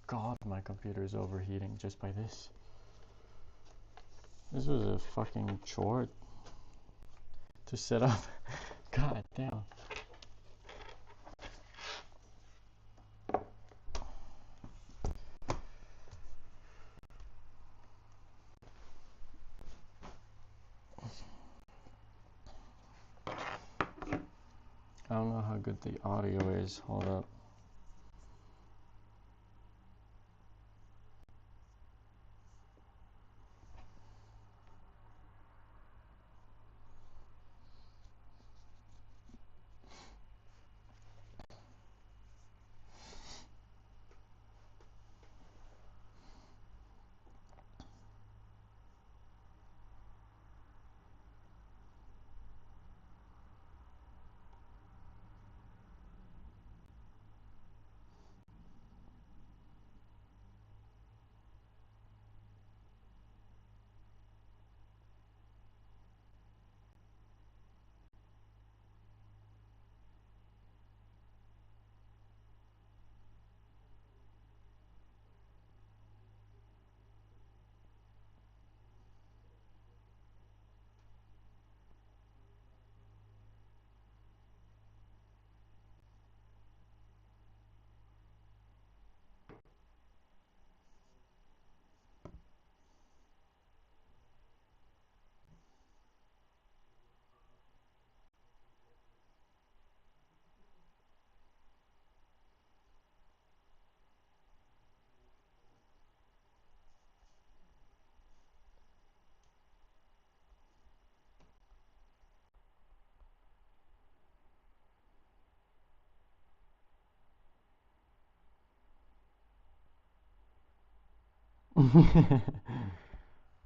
God, my computer is overheating just by this. This was a fucking chore to set up. God damn. I don't know how good the audio is. Hold up.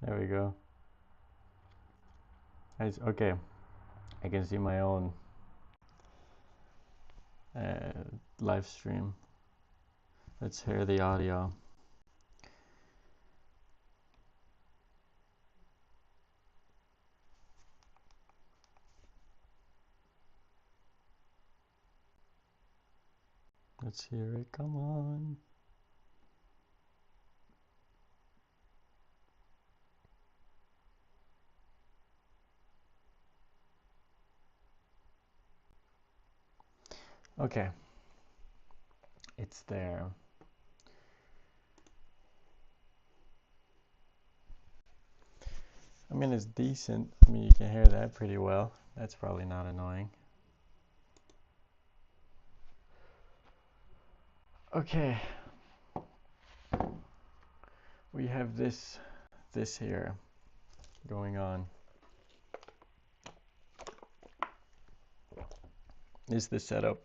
There we go. Okay, I can see my own live stream. Let's hear the audio. Let's hear it. Come on. Okay. It's there. I mean, it's decent. I mean, you can hear that pretty well. That's probably not annoying. Okay. We have this here going on. This is the setup.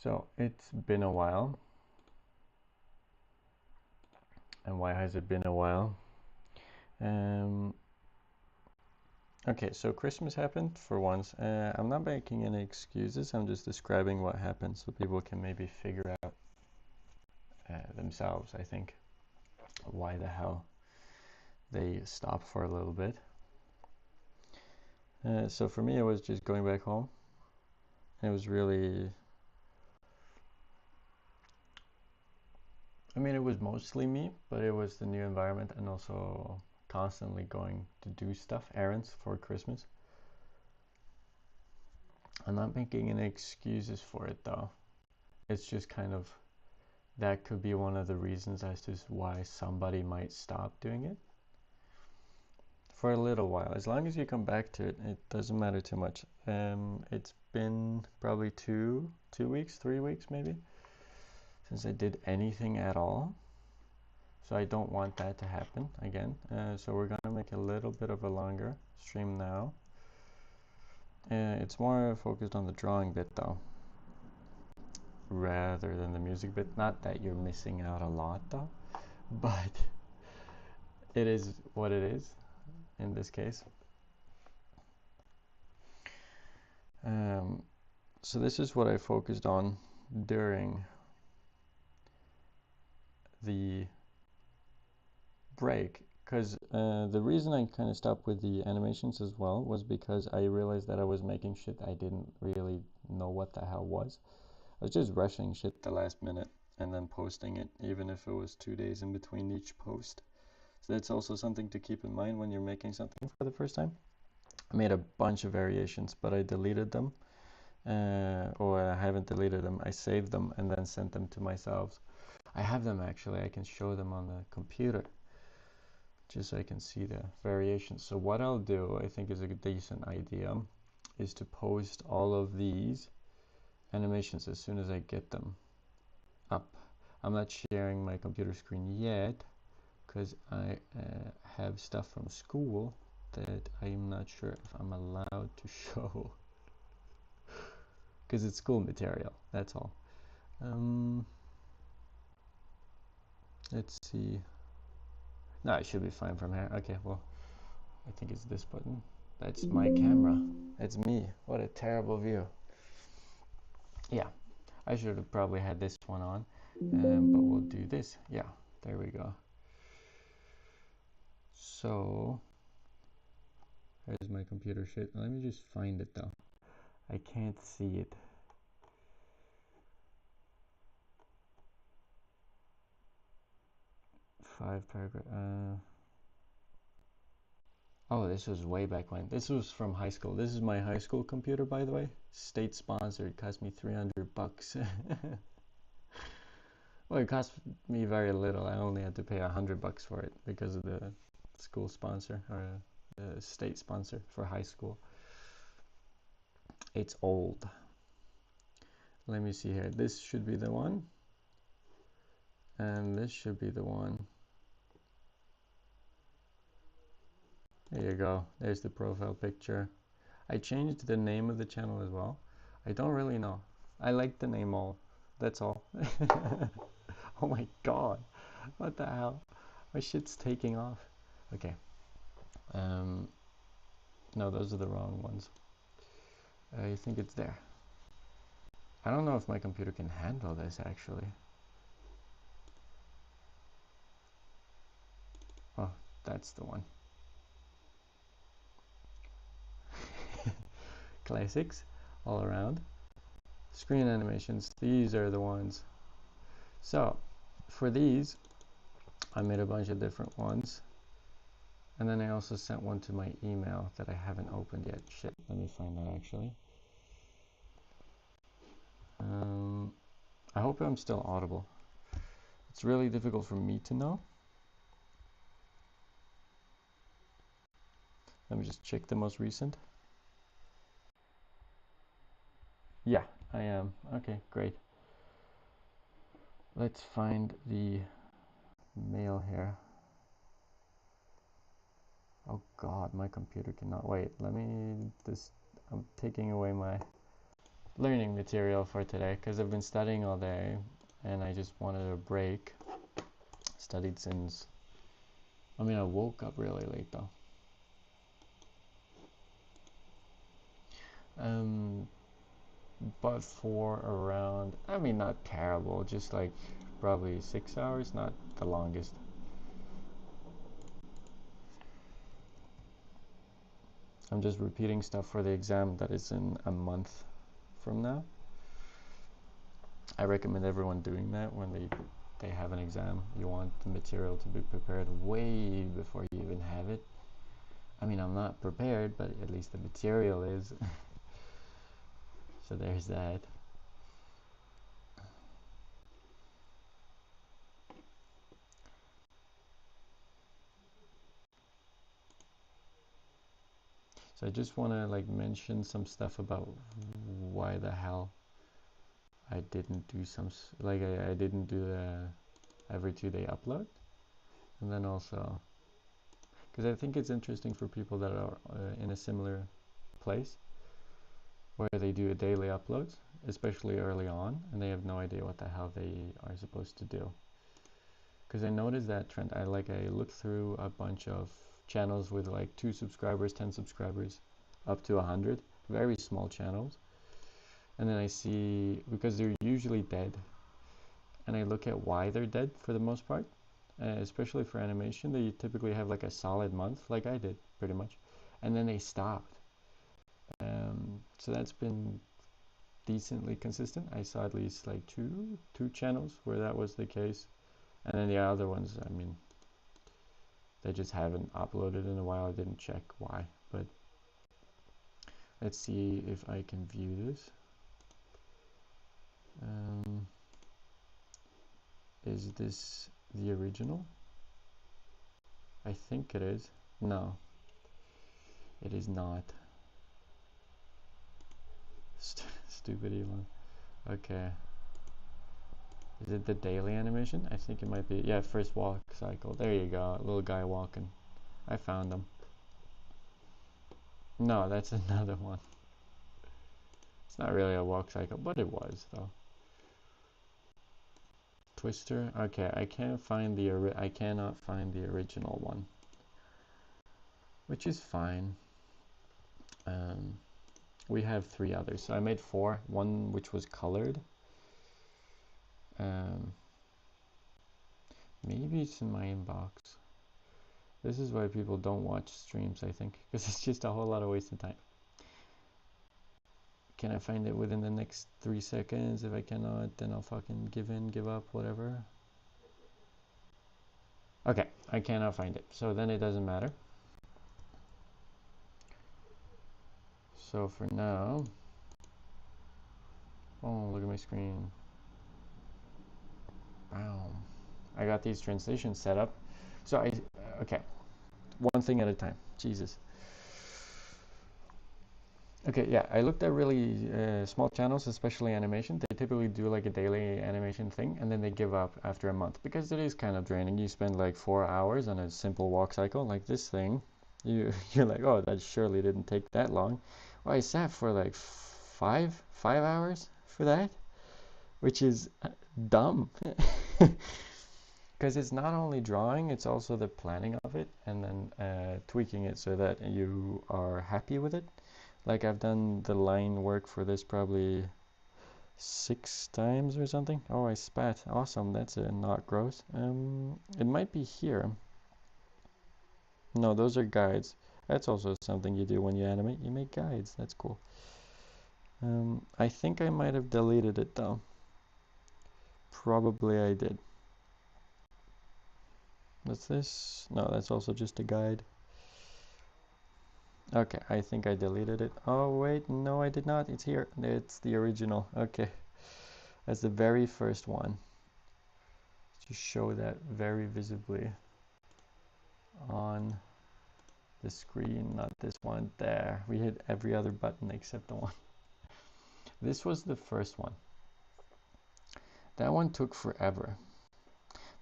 So it's been a while. And why has it been a while? Okay, so Christmas happened for once. I'm not making any excuses. I'm just describing what happened so people can maybe figure out themselves, I think, why the hell they stopped for a little bit. So for me, it was just going back home. It was really, I mean, it was mostly me, but it was the new environment and also constantly going to do stuff, errands for Christmas. I'm not making any excuses for it though. It's just kind of, that could be one of the reasons as to why somebody might stop doing it for a little while. As long as you come back to it, it doesn't matter too much. It's been probably 2 weeks, 3 weeks maybe, since I did anything at all. So I don't want that to happen again. So we're gonna make a little bit of a longer stream now. It's more focused on the drawing bit though, rather than the music bit. Not that you're missing out a lot though, but it is what it is in this case. So this is what I focused on during the break, because the reason I kind of stopped with the animations as well was because I realized that I was making shit I didn't really know what the hell was. I was just rushing shit the last minute, and then posting it, even if it was 2 days in between each post. So that's also something to keep in mind when you're making something for the first time. I made a bunch of variations, but I deleted them. Or I haven't deleted them. I saved them and then sent them to myself. I have them actually. I can show them on the computer just so I can see the variations. So what I'll do, I think is a decent idea, is to post all of these animations as soon as I get them up. I'm not sharing my computer screen yet because I have stuff from school that I'm not sure if I'm allowed to show because it's school material, that's all. Let's see. No, it should be fine from here. Okay, well, I think it's this button. That's my camera. That's me. What a terrible view. Yeah, I should have probably had this one on, but we'll do this. Yeah, there we go. So, here's my computer shit. Let me just find it though. I can't see it. Five paragraph. Oh, this was way back when. This was from high school. This is my high school computer, by the way. State sponsored. Cost me $300. Well, it cost me very little. I only had to pay $100 for it because of the school sponsor or the state sponsor for high school. It's old. Let me see here. This should be the one. And this should be the one. There you go. There's the profile picture. I changed the name of the channel as well. I don't really know. I like the name all. That's all. Oh my god. What the hell? My shit's taking off. Okay. No, those are the wrong ones. I think it's there. I don't know if my computer can handle this actually. Oh, that's the one. Classics all around. Screen animations, these are the ones. So for these, I made a bunch of different ones. And then I also sent one to my email that I haven't opened yet. Shit, let me find that actually. I hope I'm still audible. It's really difficult for me to know. Let me just check the most recent. Yeah, I am. Okay, great. Let's find the mail here. Oh god, my computer cannot wait. I'm taking away my learning material for today because I've been studying all day and I just wanted a break. Studied since, I woke up really late though. But for around, not terrible, just like probably 6 hours, not the longest. I'm just repeating stuff for the exam that is in a month from now. I recommend everyone doing that when they have an exam. You want the material to be prepared way before you even have it. I'm not prepared, but at least the material is. So there's that. So I just want to mention some stuff about why the hell I didn't do I didn't do the every 2-day upload. And then also, because I think it's interesting for people that are in a similar place where they do a daily uploads, especially early on, and they have no idea what the hell they are supposed to do. Because I noticed that trend. I looked through a bunch of channels with 2 subscribers, 10 subscribers, up to 100, very small channels. And then I see, because they're usually dead, and I look at why they're dead for the most part, especially for animation. They typically have a solid month, like I did, pretty much, and then they stopped. So that's been decently consistent. I saw at least like two channels where that was the case, and then the other ones, I mean, they just haven't uploaded in a while. I didn't check why, but let's see if I can view this. Is this the original? I think it is. No, it is not. Stupid Elon. Okay. Is it the daily animation? I think it might be. Yeah, first walk cycle. There you go. Little guy walking. I found him. No, that's another one. It's not really a walk cycle, but it was though. Twister. Okay, I cannot find the original one, which is fine. We have 3 others. So I made 4. One which was colored. Maybe it's in my inbox. This is why people don't watch streams, I think, because it's just a whole lot of wasted time. Can I find it within the next 3 seconds? If I cannot, then I'll fucking give up, whatever. Okay, I cannot find it, so then it doesn't matter. So for now, oh, look at my screen. Wow. I got these translations set up. So okay, one thing at a time. Jesus. Okay, yeah, I looked at really small channels, especially animation. They typically do like a daily animation thing, and then they give up after a month because it is kind of draining. You spend like 4 hours on a simple walk cycle like this thing. You're like, oh, that surely didn't take that long. Well, I sat for like five hours for that, which is dumb. Because it's not only drawing, it's also the planning of it and then tweaking it so that you are happy with it. Like I've done the line work for this probably 6 times or something. Oh, I spat. Awesome. That's not gross. It might be here. No, those are guides. That's also something you do when you animate. You make guides. That's cool. I think I might have deleted it though. Probably I did. What's this? No, that's also just a guide. Okay, I think I deleted it. Oh, wait, no, I did not. It's here. It's the original. Okay, that's the very first one. Just show that very visibly on the screen, not this one. There, we hit every other button except the one. This was the first one. That one took forever.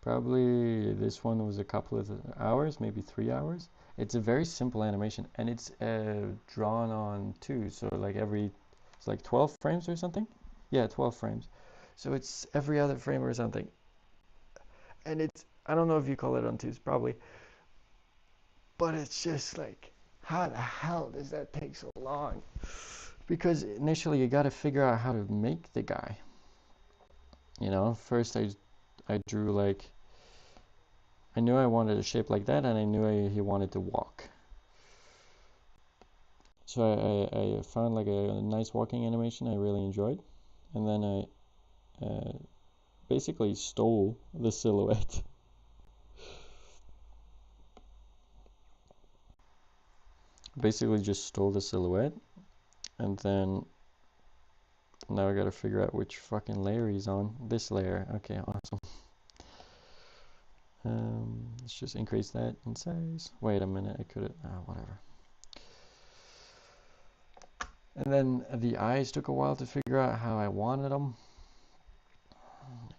Probably this one was a couple of hours, maybe 3 hours. It's a very simple animation, and it's drawn on 2, so like it's like 12 frames or something. Yeah, 12 frames. So it's every other frame or something. And it's, I don't know if you call it on 2s, probably. But it's just like, how the hell does that take so long? Because initially you got to figure out how to make the guy. You know, first I drew like, I knew I wanted a shape like that, and I knew he wanted to walk. So I found like a nice walking animation I really enjoyed, and then I basically stole the silhouette. Basically just stole the silhouette, and then now I gotta figure out which fucking layer he's on. This layer. Okay, awesome. Let's just increase that in size. Wait a minute, I couldn't. Whatever. And then the eyes took a while to figure out how I wanted them.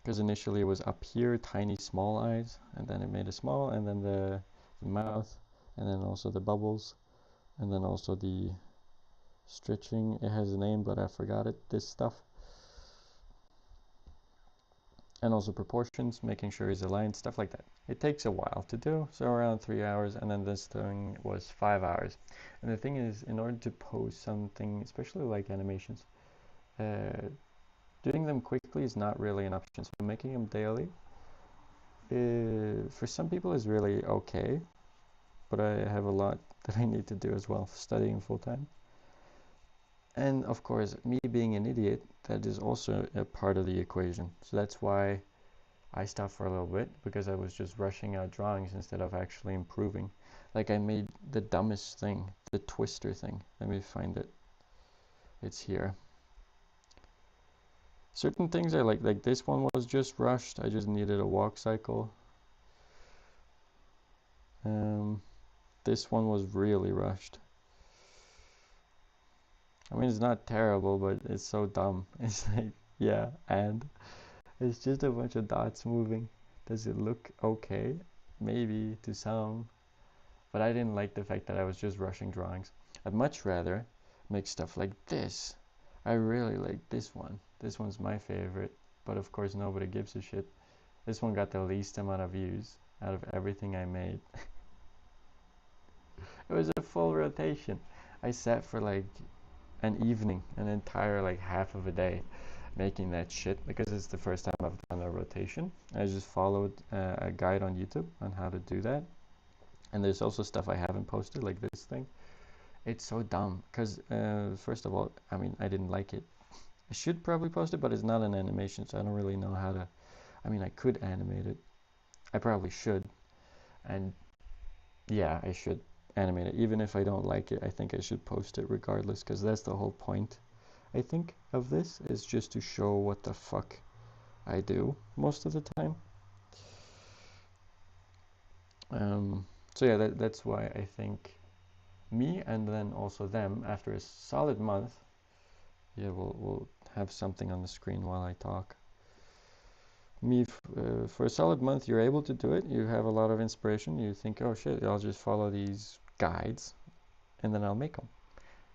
Because initially it was up here, tiny small eyes, and then it made it small, and then the mouth, and then also the bubbles, and then also the stretching. It has a name, but I forgot it. This stuff. And also proportions, making sure it's aligned, stuff like that. It takes a while to do, so around 3 hours, and then this thing was 5 hours. And the thing is, in order to post something, especially like animations, doing them quickly is not really an option. So making them daily, for some people is really okay, but I have a lot that I need to do as well, studying full time. And of course, me being an idiot, that is also a part of the equation. So that's why I stopped for a little bit, because I was just rushing out drawings instead of actually improving. Like I made the dumbest thing, the twister thing. Let me find it. It's here. Certain things I like this one was just rushed. I just needed a walk cycle. This one was really rushed. I mean, it's not terrible, but it's so dumb. It's like, yeah, and it's just a bunch of dots moving. Does it look okay? Maybe to some, but I didn't like the fact that I was just rushing drawings. I'd much rather make stuff like this. I really like this one. This one's my favorite, but of course nobody gives a shit. This one got the least amount of views out of everything I made. It was a full rotation. I sat for like an evening, an entire like half of a day making that shit, because it's the first time I've done a rotation. I just followed a guide on YouTube on how to do that. And there's also stuff I haven't posted, like this thing. It's so dumb, because first of all, I mean, I didn't like it. I should probably post it, but it's not an animation, so I don't really know how to. I mean, I could animate it. I probably should. And yeah, I should animate it. Even if I don't like it, I think I should post it regardless, because that's the whole point, I think, of this, is just to show what the fuck I do most of the time. So yeah, that's why I think me, and then also them, after a solid month, yeah, we'll have something on the screen while I talk. Me, for a solid month, you're able to do it. You have a lot of inspiration. You think, oh shit, I'll just follow these guides, and then I'll make them,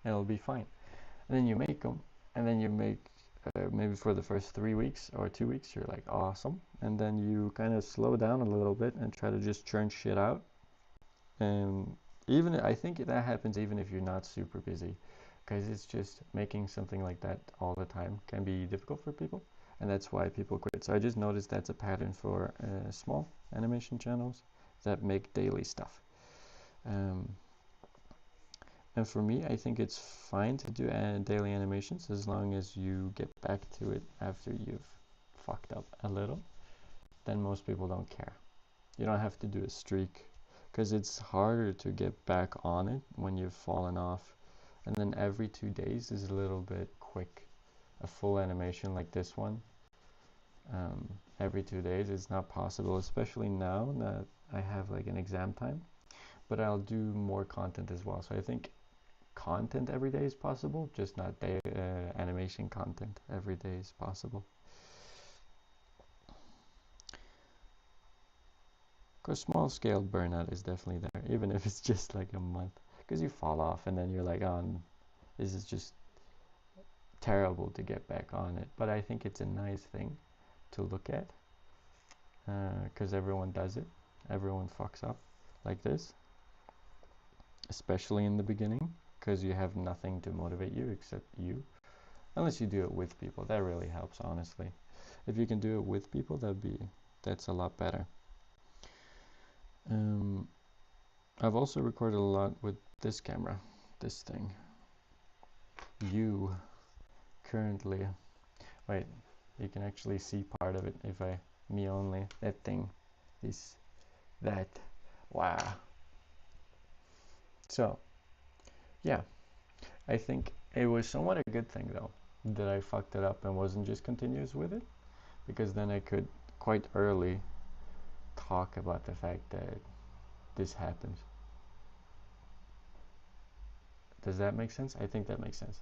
and it'll be fine. And then you make them, and then you make maybe for the first 3 weeks or 2 weeks, you're like awesome, and then you kind of slow down a little bit and try to just churn shit out. And even I think that happens even if you're not super busy, because it's just making something like that all the time can be difficult for people, and that's why people quit. So I just noticed that's a pattern for small animation channels that make daily stuff. Um, and for me, I think it's fine to do daily animations as long as you get back to it after you've fucked up a little. Then most people don't care. You don't have to do a streak, because it's harder to get back on it when you've fallen off. And then every 2 days is a little bit quick. A full animation like this one, every 2 days is not possible, especially now that I have like an exam time. But I'll do more content as well. So I think content every day is possible, just not animation content every day is possible. Because small scale burnout is definitely there, even if it's just like a month. Because you fall off and then you're like, oh, this is just terrible to get back on it. But I think it's a nice thing to look at, because everyone does it. Everyone fucks up like this, especially in the beginning, because you have nothing to motivate you except you. Unless you do it with people, that really helps, honestly. If you can do it with people, that's a lot better. I've also recorded a lot with this camera, this thing. You currently, wait, you can actually see part of it if me only, that thing, that, wow. So, yeah, I think it was somewhat a good thing though, that I fucked it up and wasn't just continuous with it, because then I could quite early talk about the fact that this happens. Does that make sense? I think that makes sense.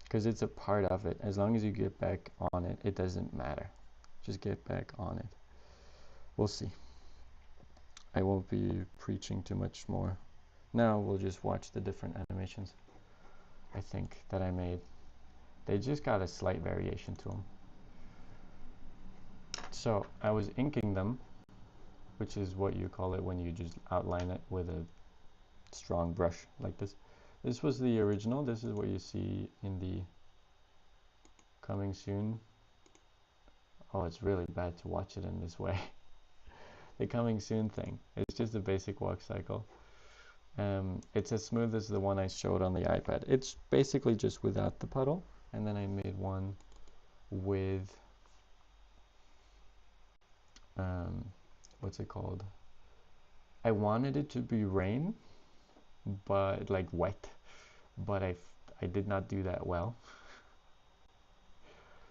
Because it's a part of it. As long as you get back on it, it doesn't matter. Just get back on it. We'll see. I won't be preaching too much more. Now we'll just watch the different animations, I think, that I made. They just got a slight variation to them. So I was inking them, which is what you call it when you just outline it with a strong brush like this. This was the original. This is what you see in the coming soon. Oh, it's really bad to watch it in this way. The coming soon thing. It's just a basic walk cycle. It's as smooth as the one I showed on the iPad. It's basically just without the puddle, and then I made one with what's it called? I wanted it to be rain, but like wet, but I did not do that well.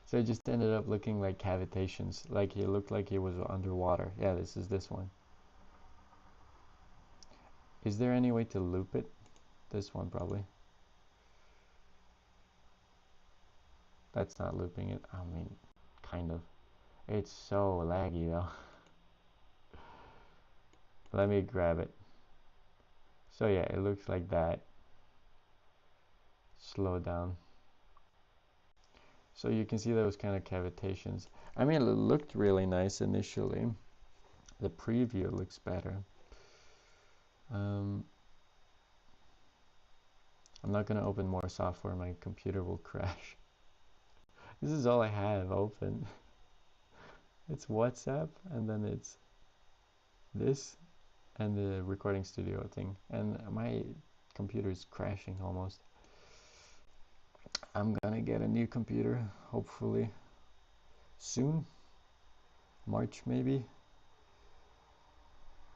So it just ended up looking like cavitations, like it looked like it was underwater. Yeah, this one. Is there any way to loop it? This one probably. That's not looping it. I mean, kind of. It's so laggy though. Let me grab it. So yeah, it looks like that. Slow down. So you can see those kind of cavitations. I mean, it looked really nice initially. The preview looks better. I'm not going to open more software. My computer will crash. This is all I have open. It's WhatsApp, and then it's this, and the recording studio thing. And my computer is crashing almost. I'm gonna get a new computer, hopefully soon. March maybe.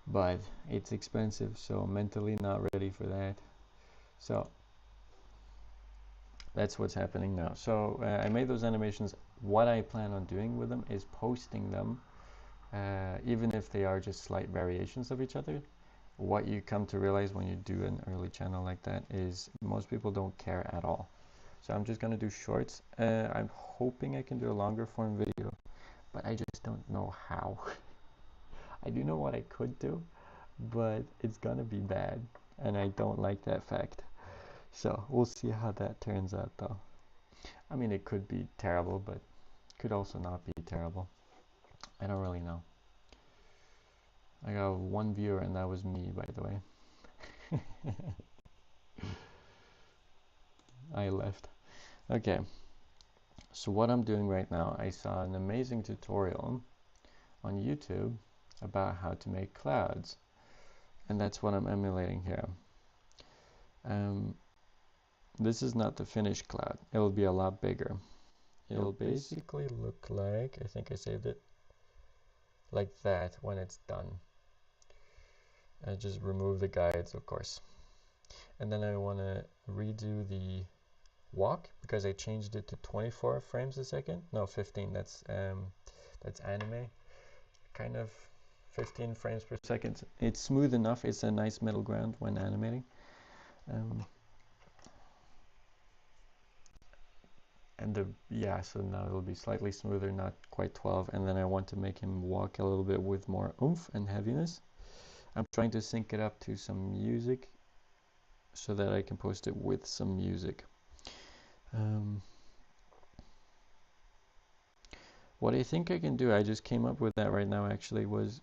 But it's expensive, so mentally not ready for that. So that's what's happening now. So I made those animations. What I plan on doing with them is posting them, even if they are just slight variations of each other. What you come to realize when you do an early channel like that is most people don't care at all. So I'm just gonna do shorts. I'm hoping I can do a longer form video, but I just don't know how. I do know what I could do, but it's gonna be bad, and I don't like that fact. So we'll see how that turns out though. I mean, it could be terrible, but could also not be terrible. I don't really know. I got one viewer, and that was me, by the way. I left. Okay, so what I'm doing right now, I saw an amazing tutorial on YouTube about how to make clouds, and that's what I'm emulating here. This is not the finished cloud. It will be a lot bigger. It'll basically look like, I think I saved it, like that when it's done. I just remove the guides, of course. And then I want to redo the walk because I changed it to 24 frames a second. No, 15. That's anime. Kind of 15 frames per second. It's smooth enough. It's a nice middle ground when animating. So now it'll be slightly smoother, not quite 12. And then I want to make him walk a little bit with more oomph and heaviness. I'm trying to sync it up to some music so that I can post it with some music. What I think I can do, I just came up with that right now actually, was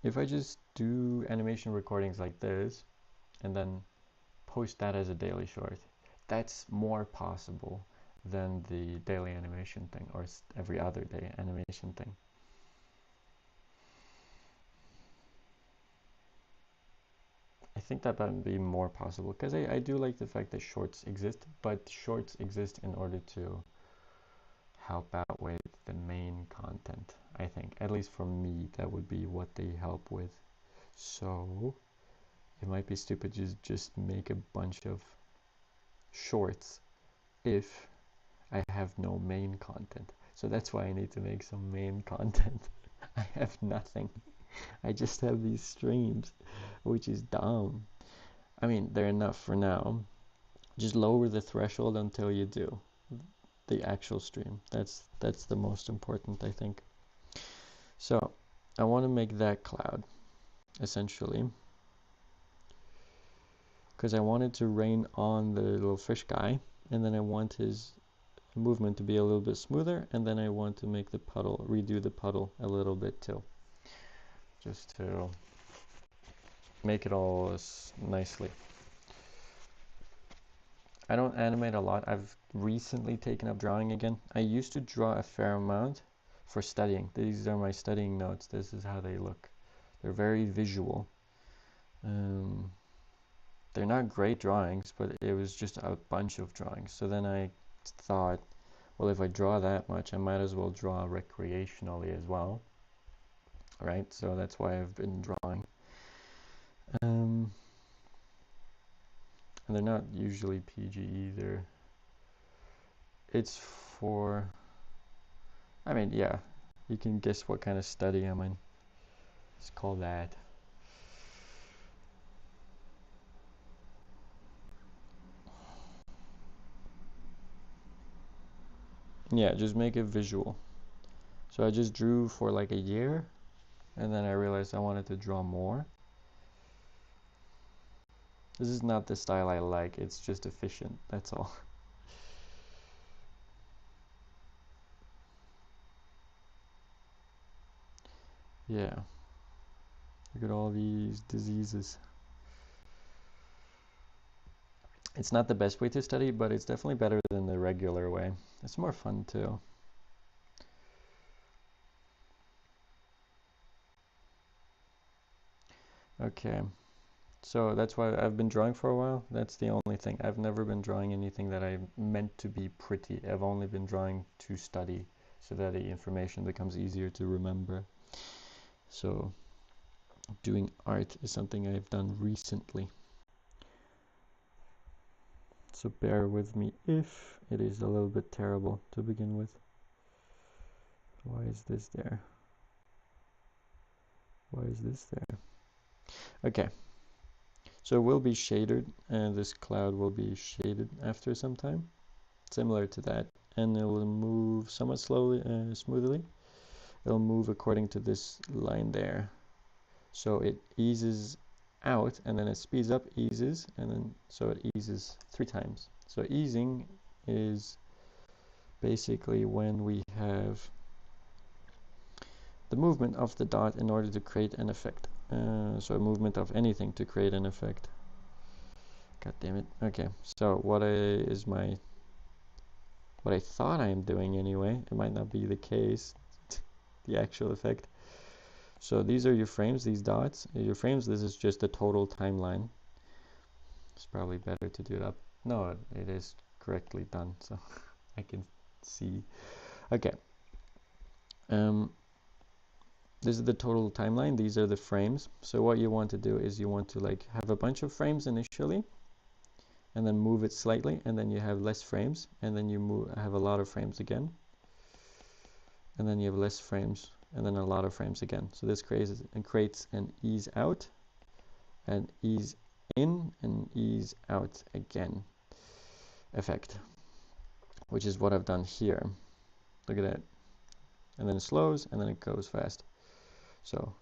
if I just do animation recordings like this and then post that as a daily short, that's more possible than the daily animation thing or every other day animation thing. I think that would be more possible because I do like the fact that shorts exist, but shorts exist in order to help out with the main content. I think, at least for me, that would be what they help with. So it might be stupid to just make a bunch of shorts if I have no main content. So that's why I need to make some main content. I have nothing. I just have these streams, which is dumb. I mean, they're enough for now. Just lower the threshold until you do the actual stream. That's the most important, I think. So I want to make that cloud, essentially, because I want it to rain on the little fish guy, and then I want his movement to be a little bit smoother, and then I want to make the puddle, redo the puddle a little bit too, just to make it all nicely. I don't animate a lot. I've recently taken up drawing again. I used to draw a fair amount for studying. These are my studying notes. This is how they look. They're very visual. they're not great drawings, but it was just a bunch of drawings. So then I thought, well, if I draw that much, I might as well draw recreationally as well, right? So that's why I've been drawing. And they're not usually PG either. It's for, I mean, yeah, you can guess what kind of study I'm in. It's called that. Yeah, just make it visual. So I just drew for like a year, and then I realized I wanted to draw more. This is not the style I like, it's just efficient, that's all. Yeah. Look at all these diseases. It's not the best way to study, but it's definitely better than the regular way. It's more fun too. Okay, so that's why I've been drawing for a while. That's the only thing. I've never been drawing anything that I meant to be pretty. I've only been drawing to study so that the information becomes easier to remember. So doing art is something I've done recently. So bear with me if it is a little bit terrible to begin with. Why is this there? Why is this there? Okay, so it will be shaded, and this cloud will be shaded after some time, similar to that, and it will move somewhat slowly, smoothly. It'll move according to this line there. So it eases out, and then it speeds up, eases, and then so it eases 3 times. So easing is basically when we have the movement of the dot in order to create an effect. So a movement of anything to create an effect. God damn it. Okay, so what I thought I am doing anyway, it might not be the case, the actual effect. So these are your frames, these dots. Your frames, this is just the total timeline. It's probably better to do it up. No, it is correctly done, so I can see. Okay. This is the total timeline. These are the frames. So what you want to do is you want to like have a bunch of frames initially, and then move it slightly, and then you have less frames, and then you have a lot of frames again, and then you have less frames, and then a lot of frames again. So this creates an ease out, and ease in, and ease out again effect, which is what I've done here. Look at that. And then it slows, and then it goes fast. So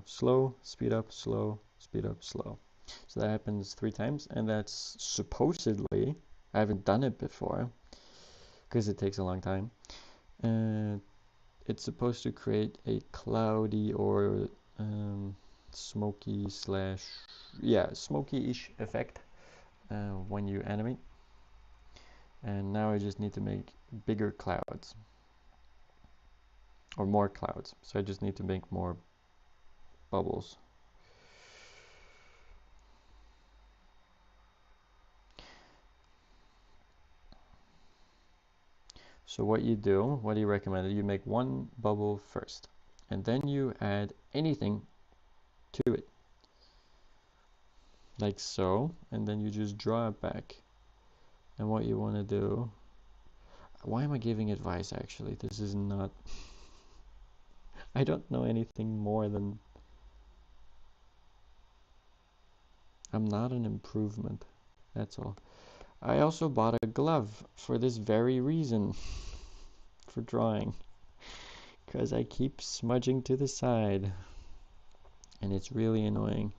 slow, speed up, slow, speed up, slow. So that happens 3 times, and that's supposedly, I haven't done it before because it takes a long time. It's supposed to create a cloudy or smoky slash, yeah, smoky-ish effect when you animate. And now I just need to make bigger clouds or more clouds. So I just need to make more bubbles. So what you do, what do you recommend? You make 1 bubble first, and then you add anything to it, like so, and then you just draw it back. And what you want to do, why am I giving advice actually? This is not, I don't know anything more than, I'm not an improvement, that's all. I also bought a glove for this very reason, for drawing, because I keep smudging to the side, and it's really annoying.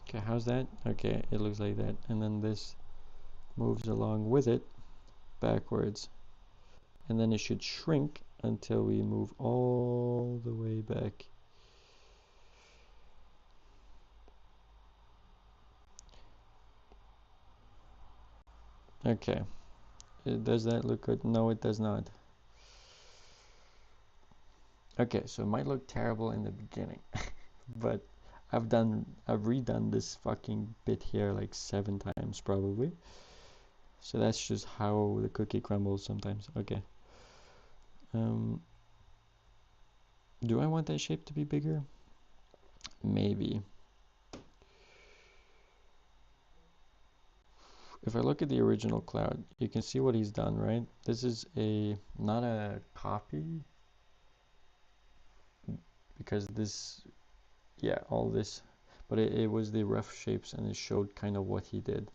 Okay, how's that? Okay, it looks like that. And then this moves along with it backwards. And then it should shrink until we move all the way back. Okay. Does that look good? No, it does not. Okay, so it might look terrible in the beginning, but I've redone this fucking bit here like 7 times probably. So that's just how the cookie crumbles sometimes. Okay. Do I want that shape to be bigger? Maybe. If I look at the original cloud, you can see what he's done, right? This is not a copy, because this, yeah, all this, but it was the rough shapes, and it showed kind of what he did.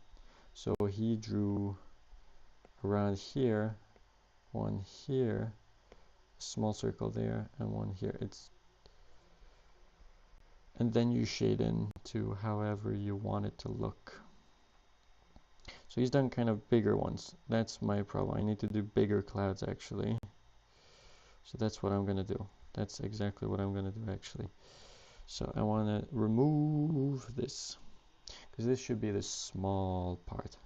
So he drew around here, one here, a small circle there, and one here. And then you shade in to however you want it to look. So he's done kind of bigger ones. That's my problem. I need to do bigger clouds actually. So that's what I'm gonna do. That's exactly what I'm gonna do actually. So I want to remove this, because this should be the small part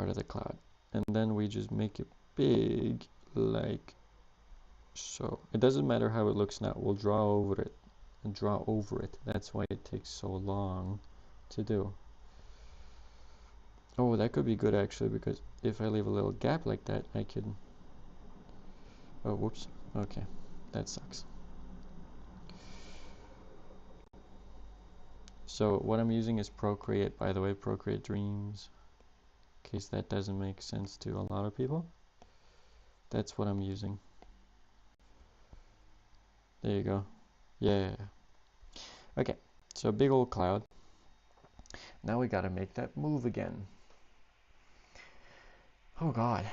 of the cloud, and then we just make it big like so. It doesn't matter how it looks now. We'll draw over it and draw over it. That's why it takes so long to do. Oh, that could be good actually, because if I leave a little gap like that, I can... Oh, whoops. Okay, that sucks. So what I'm using is Procreate, by the way, Procreate Dreams. In case that doesn't make sense to a lot of people. That's what I'm using. There you go. Yeah. Okay, so big old cloud. Now we gotta make that move again. Oh God.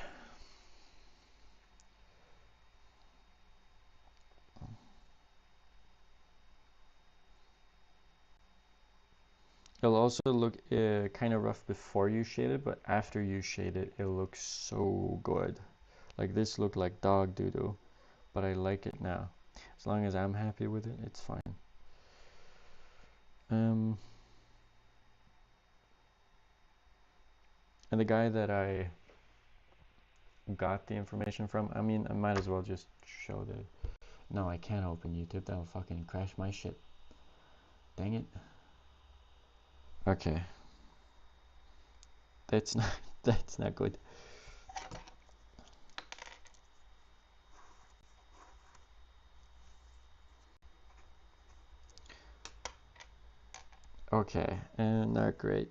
It'll also look kind of rough before you shade it, but after you shade it, it looks so good. Like this looked like dog doo-doo, but I like it now. As long as I'm happy with it, it's fine. And the guy that I got the information from, I mean, I might as well just show the... No, I can't open YouTube. That'll fucking crash my shit. Dang it. Okay. That's not good. Okay, and not great.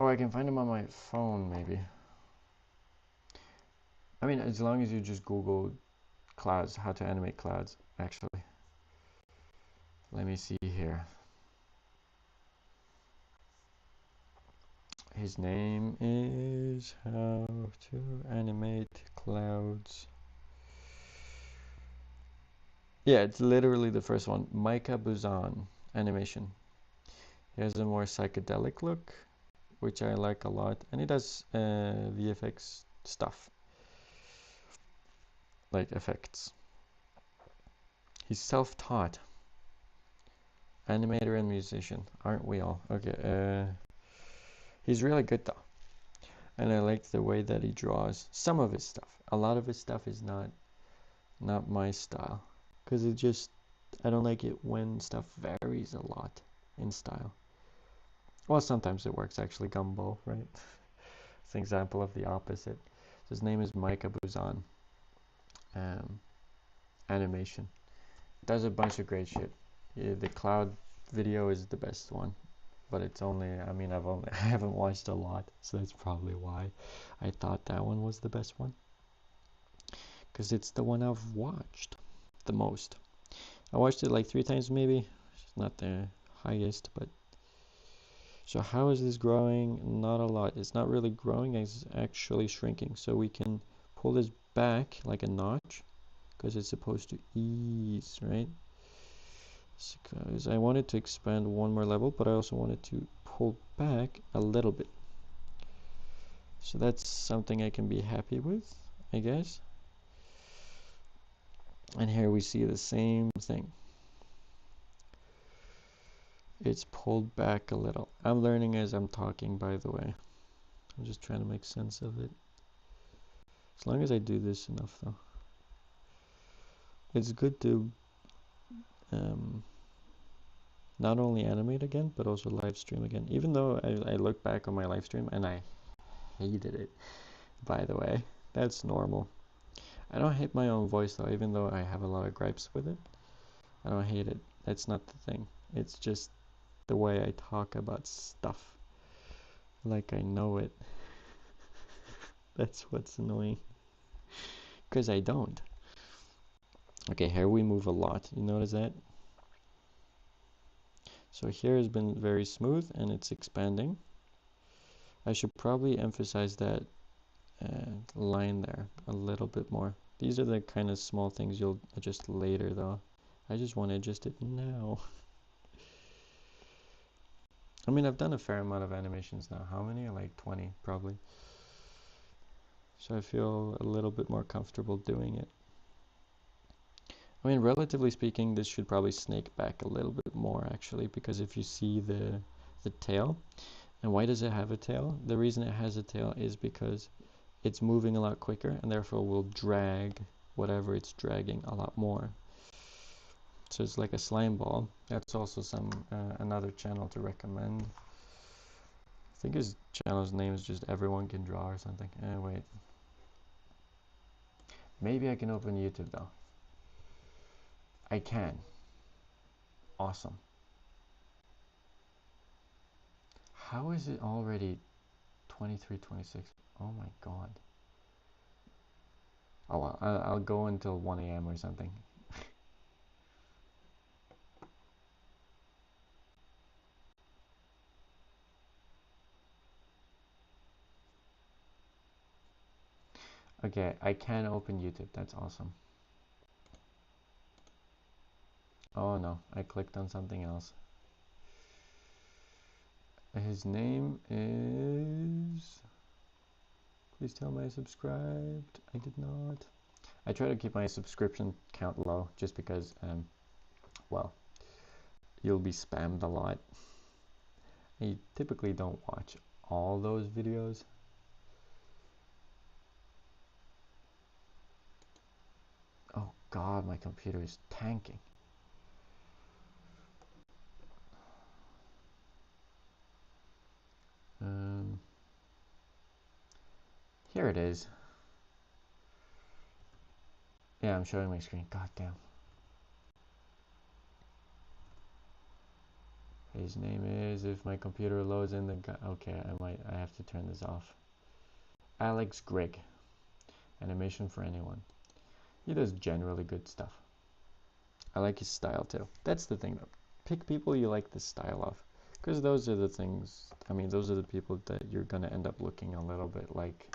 Oh, I can find them on my phone, maybe. I mean, as long as you just Google clouds, how to animate clouds, actually. Let me see here. His name is How to Animate Clouds. Yeah, it's literally the first one. Micah Buzan animation. He has a more psychedelic look, which I like a lot, and he does VFX stuff, like effects. He's self-taught animator and musician, aren't we all? Okay, he's really good though, and I like the way that he draws some of his stuff. A lot of his stuff is not my style, because I don't like it when stuff varies a lot in style. Well, sometimes it works actually. Gumbo, right? It's an example of the opposite. His name is Micah Buzan. Animation. Does a bunch of great shit. Yeah, the cloud video is the best one, but it's only, I mean, I haven't watched a lot, so that's probably why I thought that one was the best one, because it's the one I've watched the most. I watched it like 3 times maybe. It's not the highest, but so how is this growing? Not a lot. It's not really growing, it's actually shrinking. So we can pull this back like a notch, because it's supposed to ease, right? Because I wanted to expand one more level, but I also wanted to pull back a little bit. So that's something I can be happy with, I guess. And here we see the same thing. It's pulled back a little. I'm learning as I'm talking, by the way. I'm just trying to make sense of it. As long as I do this enough, though. it's good to um, not only animate again, but also live stream again. Even though I look back on my live stream and I hated it, by the way. That's normal. I don't hate my own voice though, even though I have a lot of gripes with it. I don't hate it. That's not the thing. It's just the way I talk about stuff. Like I know it. That's what's annoying. Because I don't. Okay, here we move a lot. You notice that? So here has been very smooth and it's expanding. I should probably emphasize that line there a little bit more. These are the kind of small things you'll adjust later though. I just want to adjust it now. I mean, I've done a fair amount of animations now. How many? Like 20 probably. So I feel a little bit more comfortable doing it. I mean, relatively speaking, this should probably snake back a little bit more actually, because if you see the tail, and why does it have a tail? The reason it has a tail is because it's moving a lot quicker and therefore will drag whatever it's dragging a lot more. So it's like a slime ball. That's also another channel to recommend. I think his channel's name is just Everyone Can Draw or something. Wait. Maybe I can open YouTube though. I can. Awesome. How is it already 23, 26? Oh my god. Oh well, I'll go until 1 a.m. or something. Okay, I can open YouTube. That's awesome. Oh no, I clicked on something else. His name is... Please tell me I subscribed. I did not. I try to keep my subscription count low just because, well, you'll be spammed a lot. I typically don't watch all those videos. Oh god, my computer is tanking. Here it is. Yeah, I'm showing my screen. God damn. His name is, if my computer loads in the... Okay, I have to turn this off. Alex Grigg. Animation for anyone. He does generally good stuff. I like his style too. That's the thing though. Pick people you like the style of. Because those are the things, I mean, those are the people that you're going to end up looking a little bit like.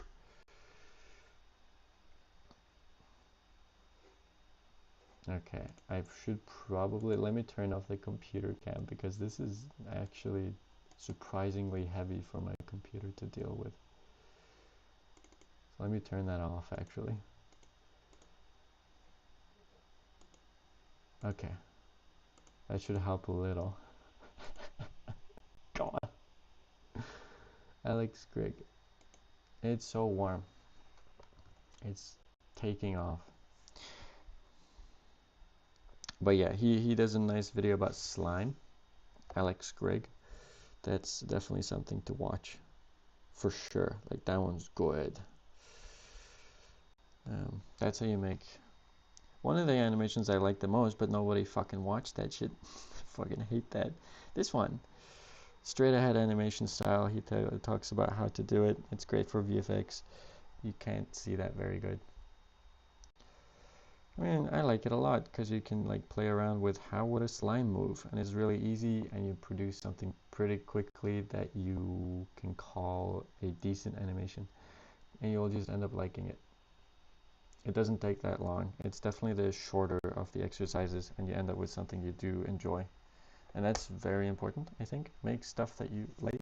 Okay, I should probably, let me turn off the computer cam because this is actually surprisingly heavy for my computer to deal with. So let me turn that off actually. Okay, that should help a little. God. Alex Grigg. It's so warm. It's taking off. But yeah, he does a nice video about slime. Alex Grigg. That's definitely something to watch. For sure. Like that one's good. That's how you make one of the animations I like the most, but nobody fucking watched that shit. Fucking hate that. This one. Straight ahead animation style. He talks about how to do it. It's great for VFX. You can't see that very good. I mean, I like it a lot because you can like play around with how would a slime move, and it's really easy, and you produce something pretty quickly that you can call a decent animation, and you'll just end up liking it. It doesn't take that long. It's definitely the shorter of the exercises, and you end up with something you do enjoy, and that's very important. I think make stuff that you like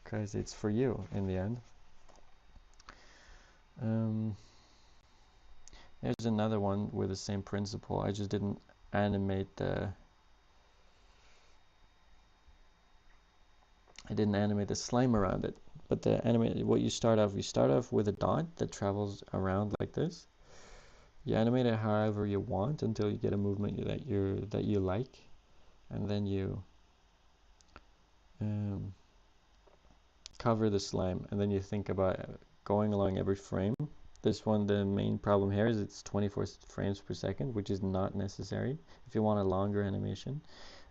because it's for you in the end. There's another one with the same principle. I just didn't animate the slime around it. But the animate, what you start off with a dot that travels around like this. You animate it however you want until you get a movement that you like, and then you um, cover the slime, and then you think about going along every frame. This one, the main problem here is it's 24 frames per second, which is not necessary. If you want a longer animation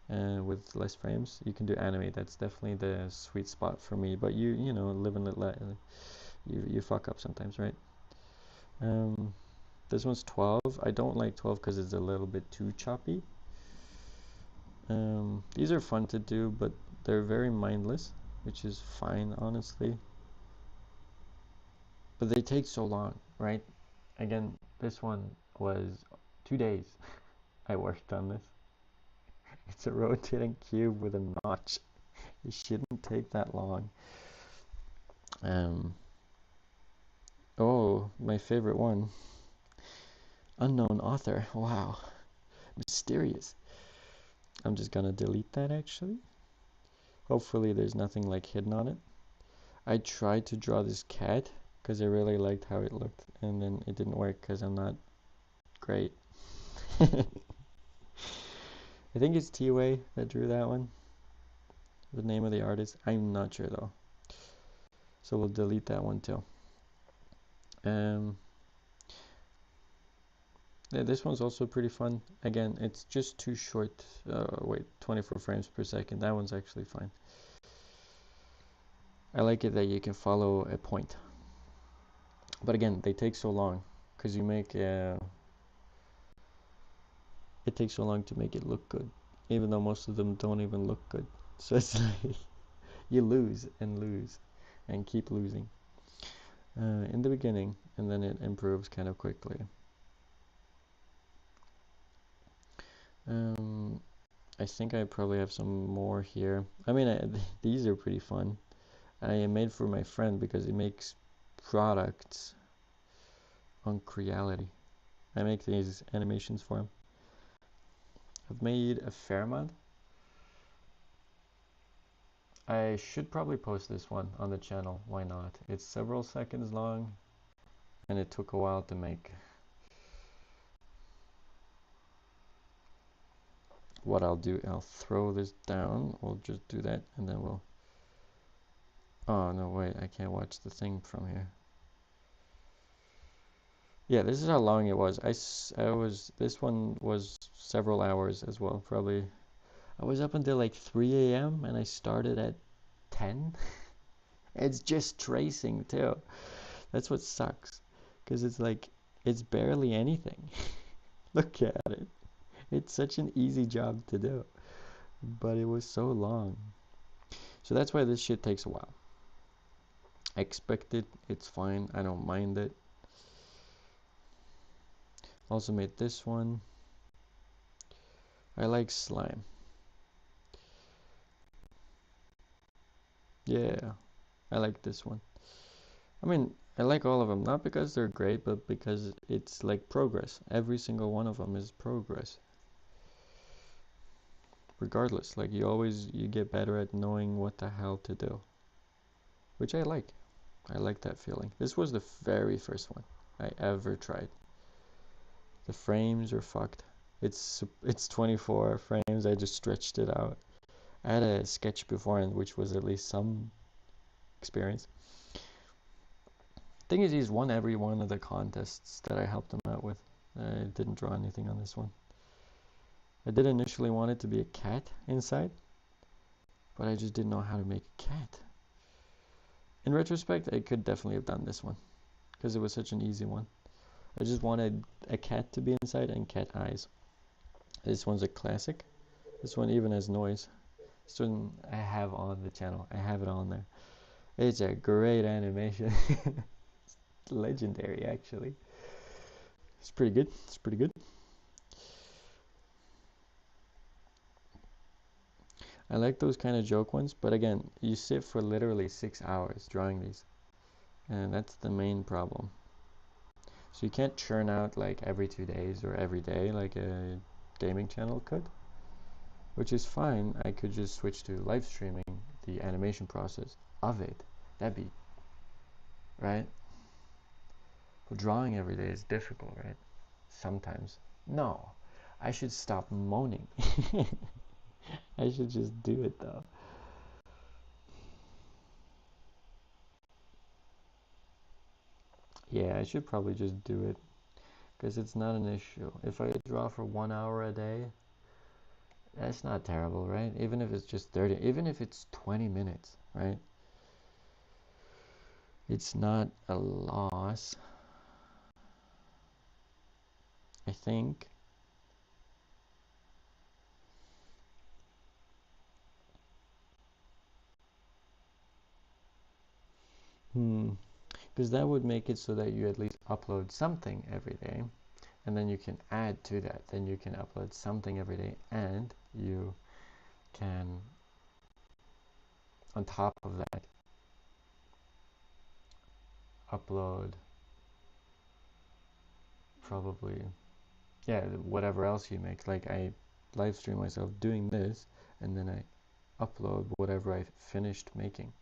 with less frames, you can do animate. That's definitely the sweet spot for me. But you know, live and let you fuck up sometimes, right? Um, this one's 12. I don't like 12 because it's a little bit too choppy. These are fun to do, but they're very mindless, which is fine, honestly. But they take so long, right? Again, this one was 2 days I worked on this. It's a rotating cube with a notch. It shouldn't take that long. Um, oh, my favorite one. Unknown author. Wow. Mysterious. I'm just gonna delete that actually. Hopefully there's nothing like hidden on it. I tried to draw this cat because I really liked how it looked, and then it didn't work because I'm not great. I think it's T-Way that drew that one. The name of the artist, I'm not sure though. So we'll delete that one too. Yeah, this one's also pretty fun. Again, it's just too short. Wait, 24 frames per second. That one's actually fine. I like it that you can follow a point. But again, they take so long because you make it takes so long to make it look good, even though most of them don't even look good. So it's like you lose and keep losing in the beginning, and then it improves kind of quickly. I think I probably have some more here. I mean, these are pretty fun. I made for my friend because he makes products on Creality. I make these animations for him. I've made a fair amount. I should probably post this one on the channel. Why not? It's several seconds long and it took a while to make. What I'll do, I'll throw this down. We'll just do that and then we'll... Oh, no, wait. I can't watch the thing from here. Yeah, this is how long it was. This one was several hours as well. Probably, I was up until like 3 a.m. and I started at 10. It's just tracing too. That's what sucks. Because it's like, it's barely anything. Look at it. It's such an easy job to do. But it was so long. So that's why this shit takes a while. I expect it. It's fine. I don't mind it. Also made this one. I like slime. Yeah, I like this one. I mean, I like all of them, not because they're great, but because it's like progress. Every single one of them is progress. Regardless, like you get better at knowing what the hell to do. Which I like. I like that feeling. This was the very first one I ever tried. The frames are fucked. It's 24 frames. I just stretched it out. I had a sketch beforehand, which was at least some experience. Thing is, he's won every one of the contests that I helped him out with. I didn't draw anything on this one. I did initially want it to be a cat inside, but I just didn't know how to make a cat. In retrospect, I could definitely have done this one, because it was such an easy one. I just wanted a cat to be inside and cat eyes. This one's a classic. This one even has noise. This one I have on the channel. I have it on there. It's a great animation. It's legendary, actually. It's pretty good. It's pretty good. I like those kind of joke ones, but again, you sit for literally 6 hours drawing these, and that's the main problem. So you can't churn out like every 2 days or every day like a gaming channel could, which is fine. I could just switch to live streaming the animation process of it. That'd be right. But drawing every day is difficult, right? sometimes. No, I should stop moaning. I should just do it though. Yeah, I should probably just do it because it's not an issue. If I draw for 1 hour a day, that's not terrible, right? Even if it's just 30, even if it's 20 minutes, right? It's not a loss, I think. Because that would make it so that you at least upload something every day, and then you can add to that. Then you can upload something every day, and you can, on top of that, upload probably, yeah, whatever else you make. Like I live stream myself doing this, and then I upload whatever I finished making.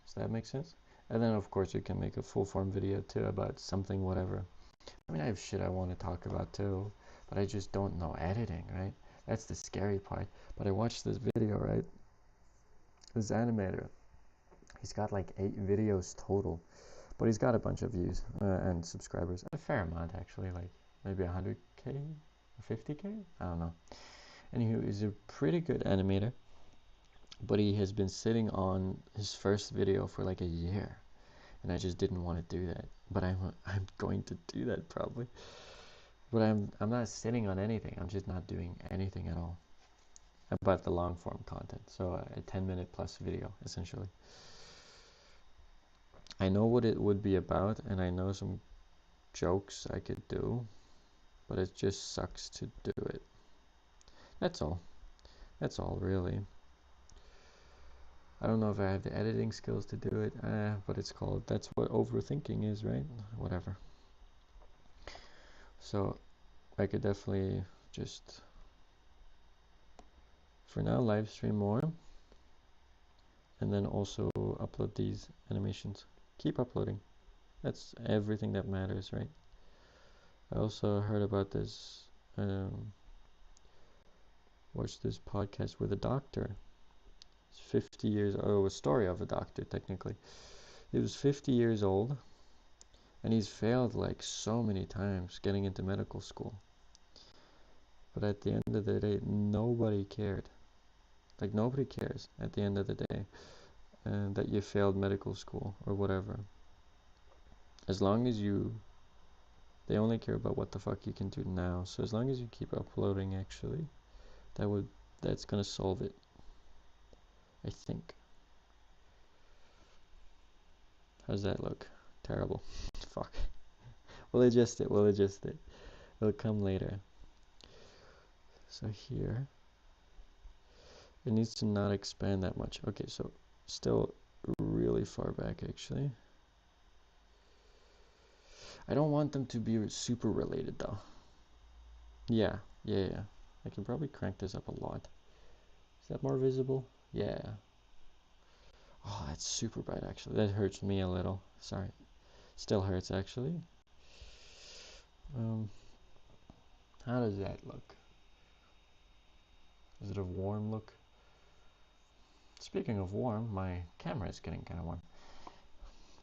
Does that make sense? And then of course you can make a full form video too about something, whatever. I mean, I have shit I want to talk about too, but I just don't know editing, right? That's the scary part. But I watched this video, right? This animator, he's got like 8 videos total, but he's got a bunch of views and subscribers. A fair amount, actually, like maybe 100K or 50K? I don't know. And he's a pretty good animator, but he has been sitting on his first video for like a year. And I just didn't want to do that. But I'm going to do that probably. But I'm not sitting on anything. I'm just not doing anything at all about the long form content. So a 10-minute plus video essentially. I know what it would be about, and I know some jokes I could do, but it just sucks to do it. That's all. That's all really. I don't know if I have the editing skills to do it, but that's what overthinking is, right? Whatever. So I could definitely just, for now, live stream more, and then also upload these animations. Keep uploading. That's everything that matters, right? I also heard about this, watched this podcast with a doctor. He's 50 years, oh, a story of a doctor, technically. He was 50 years old, and he's failed like so many times getting into medical school. But at the end of the day, nobody cared. Like, nobody cares at the end of the day that you failed medical school or whatever. As long as they only care about what the fuck you can do now. So as long as you keep uploading, actually, that's gonna solve it, I think. How's that look? Terrible. Fuck. We'll adjust it. It'll come later. So here, it needs to not expand that much. Okay, so still really far back, actually. I don't want them to be super related, though. Yeah. I can probably crank this up a lot. Is that more visible? Yeah. Oh, that's super bright, actually. That hurts me a little. Sorry. Still hurts, actually. How does that look? Is it a warm look? Speaking of warm, my camera is getting kind of warm.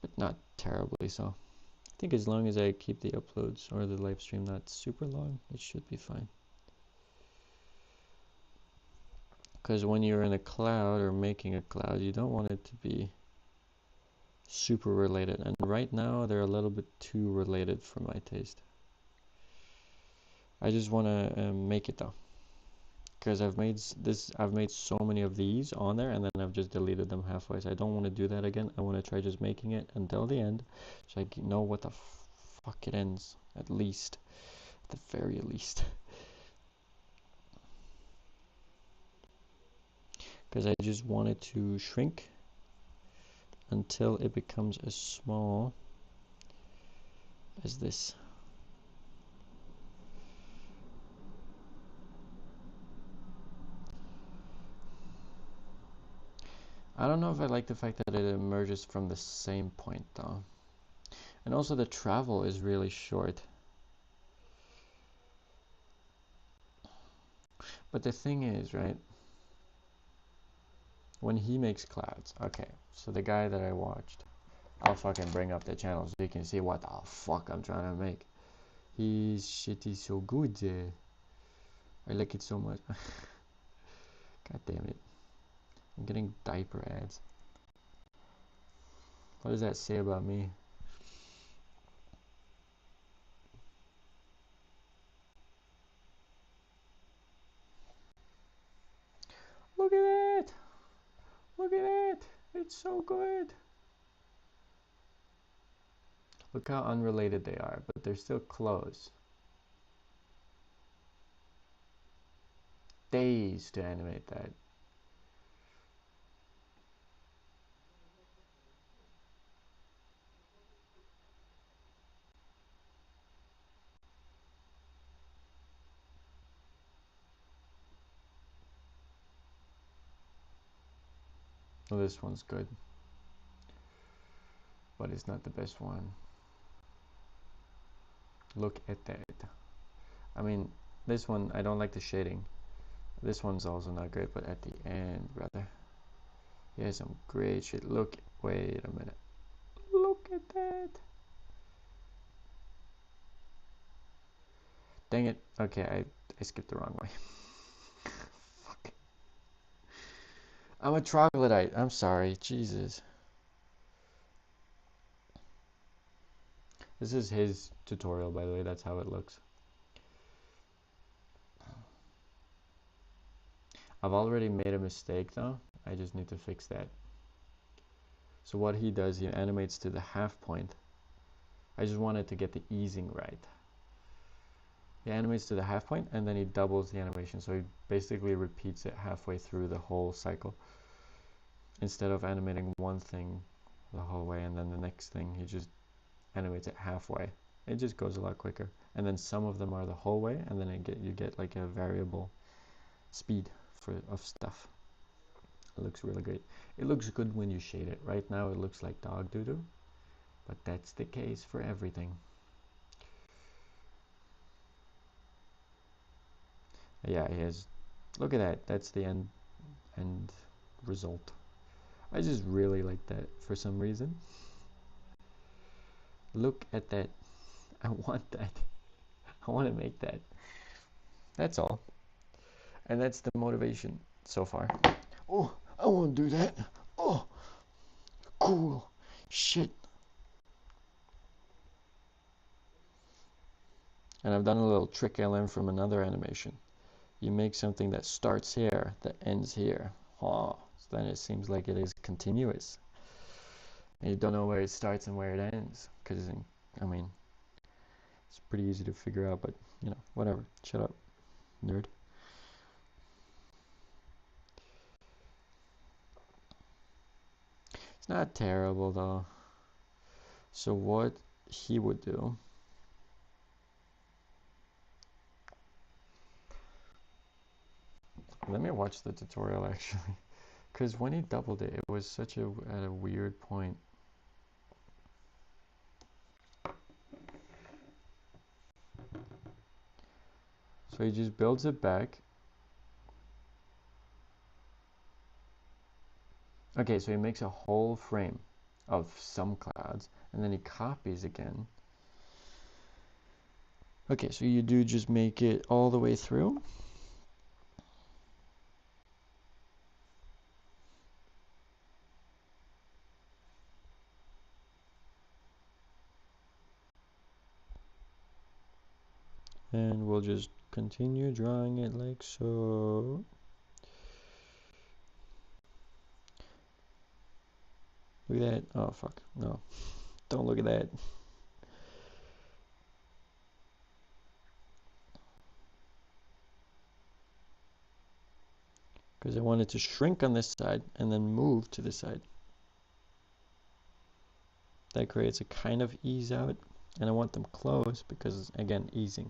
But not terribly so. I think as long as I keep the uploads or the live stream not super long, it should be fine. Because when you're in a cloud or making a cloud, you don't want it to be super related. And right now, they're a little bit too related for my taste. I just want to make it though. Because I've made so many of these on there, and then I've just deleted them halfway. So I don't want to do that again. I want to try just making it until the end, so I know what the fuck it ends, at least, at the very least. Because I just want it to shrink until it becomes as small as this. I don't know if I like the fact that it emerges from the same point though. And also the travel is really short. But the thing is, right, when he makes clouds, okay, so the guy that I watched, I'll fucking bring up the channel so you can see what the fuck I'm trying to make. His shit is so good. I like it so much. God damn it. I'm getting diaper ads. What does that say about me? Look at it! Look at it! It's so good! Look how unrelated they are, but they're still close. Days to animate that. Well, this one's good, but it's not the best one. Look at that. I mean, this one, I don't like the shading. This one's also not great, but at the end, brother. He has some great shit. Look, wait a minute. Look at that. Dang it. Okay, I skipped the wrong way. Fuck. I'm a troglodyte. I'm sorry. Jesus. This is his tutorial, by the way. That's how it looks. I've already made a mistake, though. I just need to fix that. So what he does, he animates to the half point. I just wanted to get the easing right. He animates to the half point, and then he doubles the animation. So he basically repeats it halfway through the whole cycle. Instead of animating one thing the whole way, and then the next thing, he just animates it halfway. It just goes a lot quicker. And then some of them are the whole way, and then you get like a variable speed of stuff. It looks really great. It looks good when you shade it. Right now it looks like dog doo-doo, but that's the case for everything. Yeah, he has. Look at that. That's the end result. I just really like that for some reason. Look at that. I want that. I want to make that. That's all. And that's the motivation so far. Oh, I want to do that. Oh, cool. Shit. And I've done a little trick I learned from another animation. You make something that starts here, that ends here. Oh, so then it seems like it is continuous. And you don't know where it starts and where it ends. Because, I mean, it's pretty easy to figure out, but, you know, whatever. Shut up, nerd. It's not terrible, though. So what he would do... Let me watch the tutorial, actually. Because when he doubled it, it was such at a weird point. So he just builds it back. Okay, so he makes a whole frame of some clouds, and then he copies again. Okay, so you do just make it all the way through. And we'll just continue drawing it like so. Look at that. Oh, fuck. No. Don't look at that. Because I want it to shrink on this side and then move to this side. That creates a kind of ease out. And I want them close because, again, easing.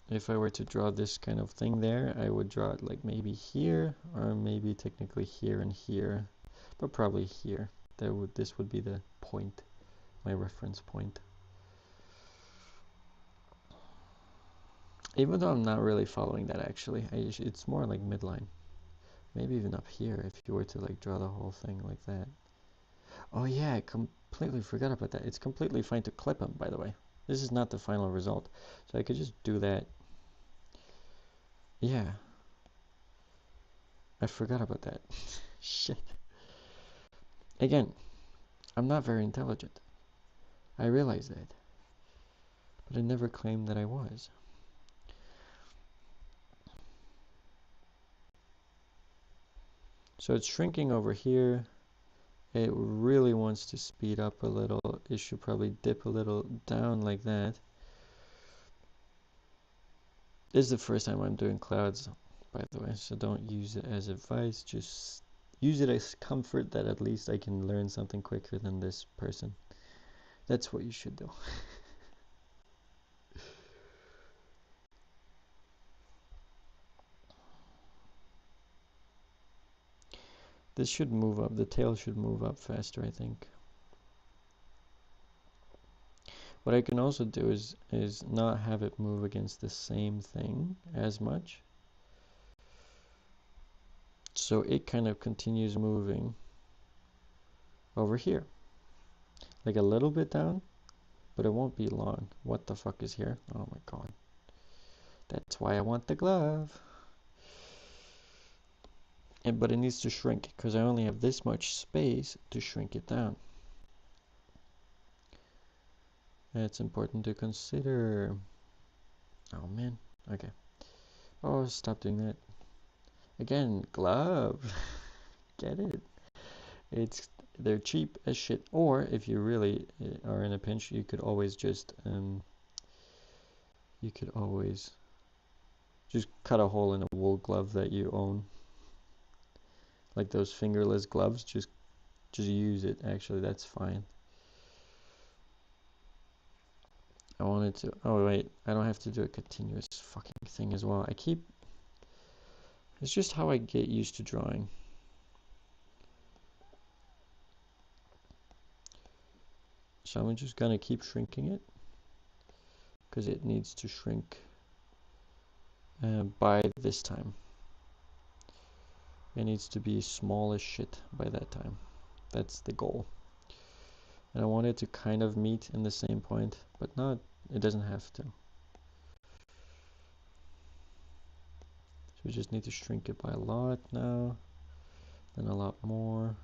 If I were to draw this kind of thing there, I would draw it like maybe here, or maybe technically here and here, but probably here. This would be the point, my reference point. Even though I'm not really following that actually. It's more like midline. Maybe even up here if you were to like draw the whole thing like that. Oh yeah, I completely forgot about that. It's completely fine to clip them, by the way. This is not the final result. So I could just do that. Yeah. I forgot about that. Shit. Again, I'm not very intelligent. I realize that. But I never claimed that I was. So it's shrinking over here. It really wants to speed up a little. It should probably dip a little down like that. This is the first time I'm doing clouds, by the way, so don't use it as advice. Just use it as comfort that at least I can learn something quicker than this person. That's what you should do. This should move up. The tail should move up faster, I think. What I can also do is not have it move against the same thing as much. So it kind of continues moving over here. Like a little bit down, but it won't be long. What the fuck is here? Oh my god. That's why I want the glove. But it needs to shrink because I only have this much space to shrink it down. That's important to consider. Oh man, okay. Oh, stop doing that. Again, glove. Get it? They're cheap as shit. Or if you really are in a pinch, you could always just cut a hole in a wool glove that you own. Like those fingerless gloves, just use it. Actually, that's fine. I wanted to. Oh wait, I don't have to do a continuous fucking thing as well. It's just how I get used to drawing. So I'm just gonna keep shrinking it because it needs to shrink by this time. It needs to be small as shit by that time. That's the goal. And I want it to kind of meet in the same point, but not. It doesn't have to. So we just need to shrink it by a lot now, then a lot more.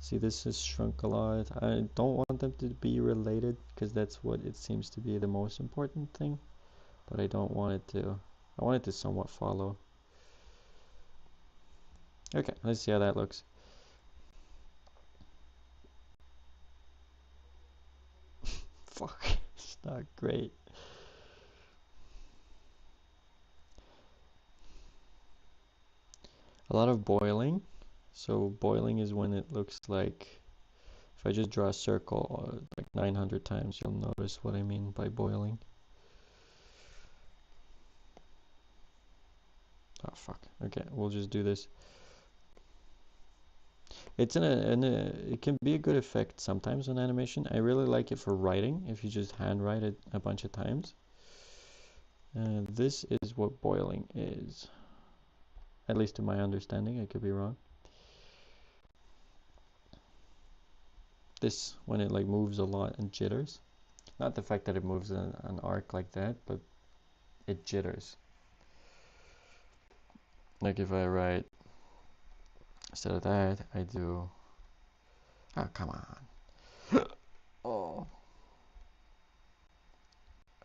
See, this is shrunk a lot. I don't want them to be related because that's what it seems to be the most important thing. But I don't want it to. I want it to somewhat follow. Okay, let's see how that looks. Fuck, it's not great. A lot of boiling. So boiling is when it looks like, if I just draw a circle like 900 times, you'll notice what I mean by boiling. Oh fuck. Okay, we'll just do this. It's it can be a good effect sometimes on animation. I really like it for writing, if you just hand write it a bunch of times. And this is what boiling is. At least to my understanding, I could be wrong. This, when it like moves a lot and jitters. Not the fact that it moves an arc like that, but it jitters. Like if I write, instead of that, I do, oh, come on. Oh.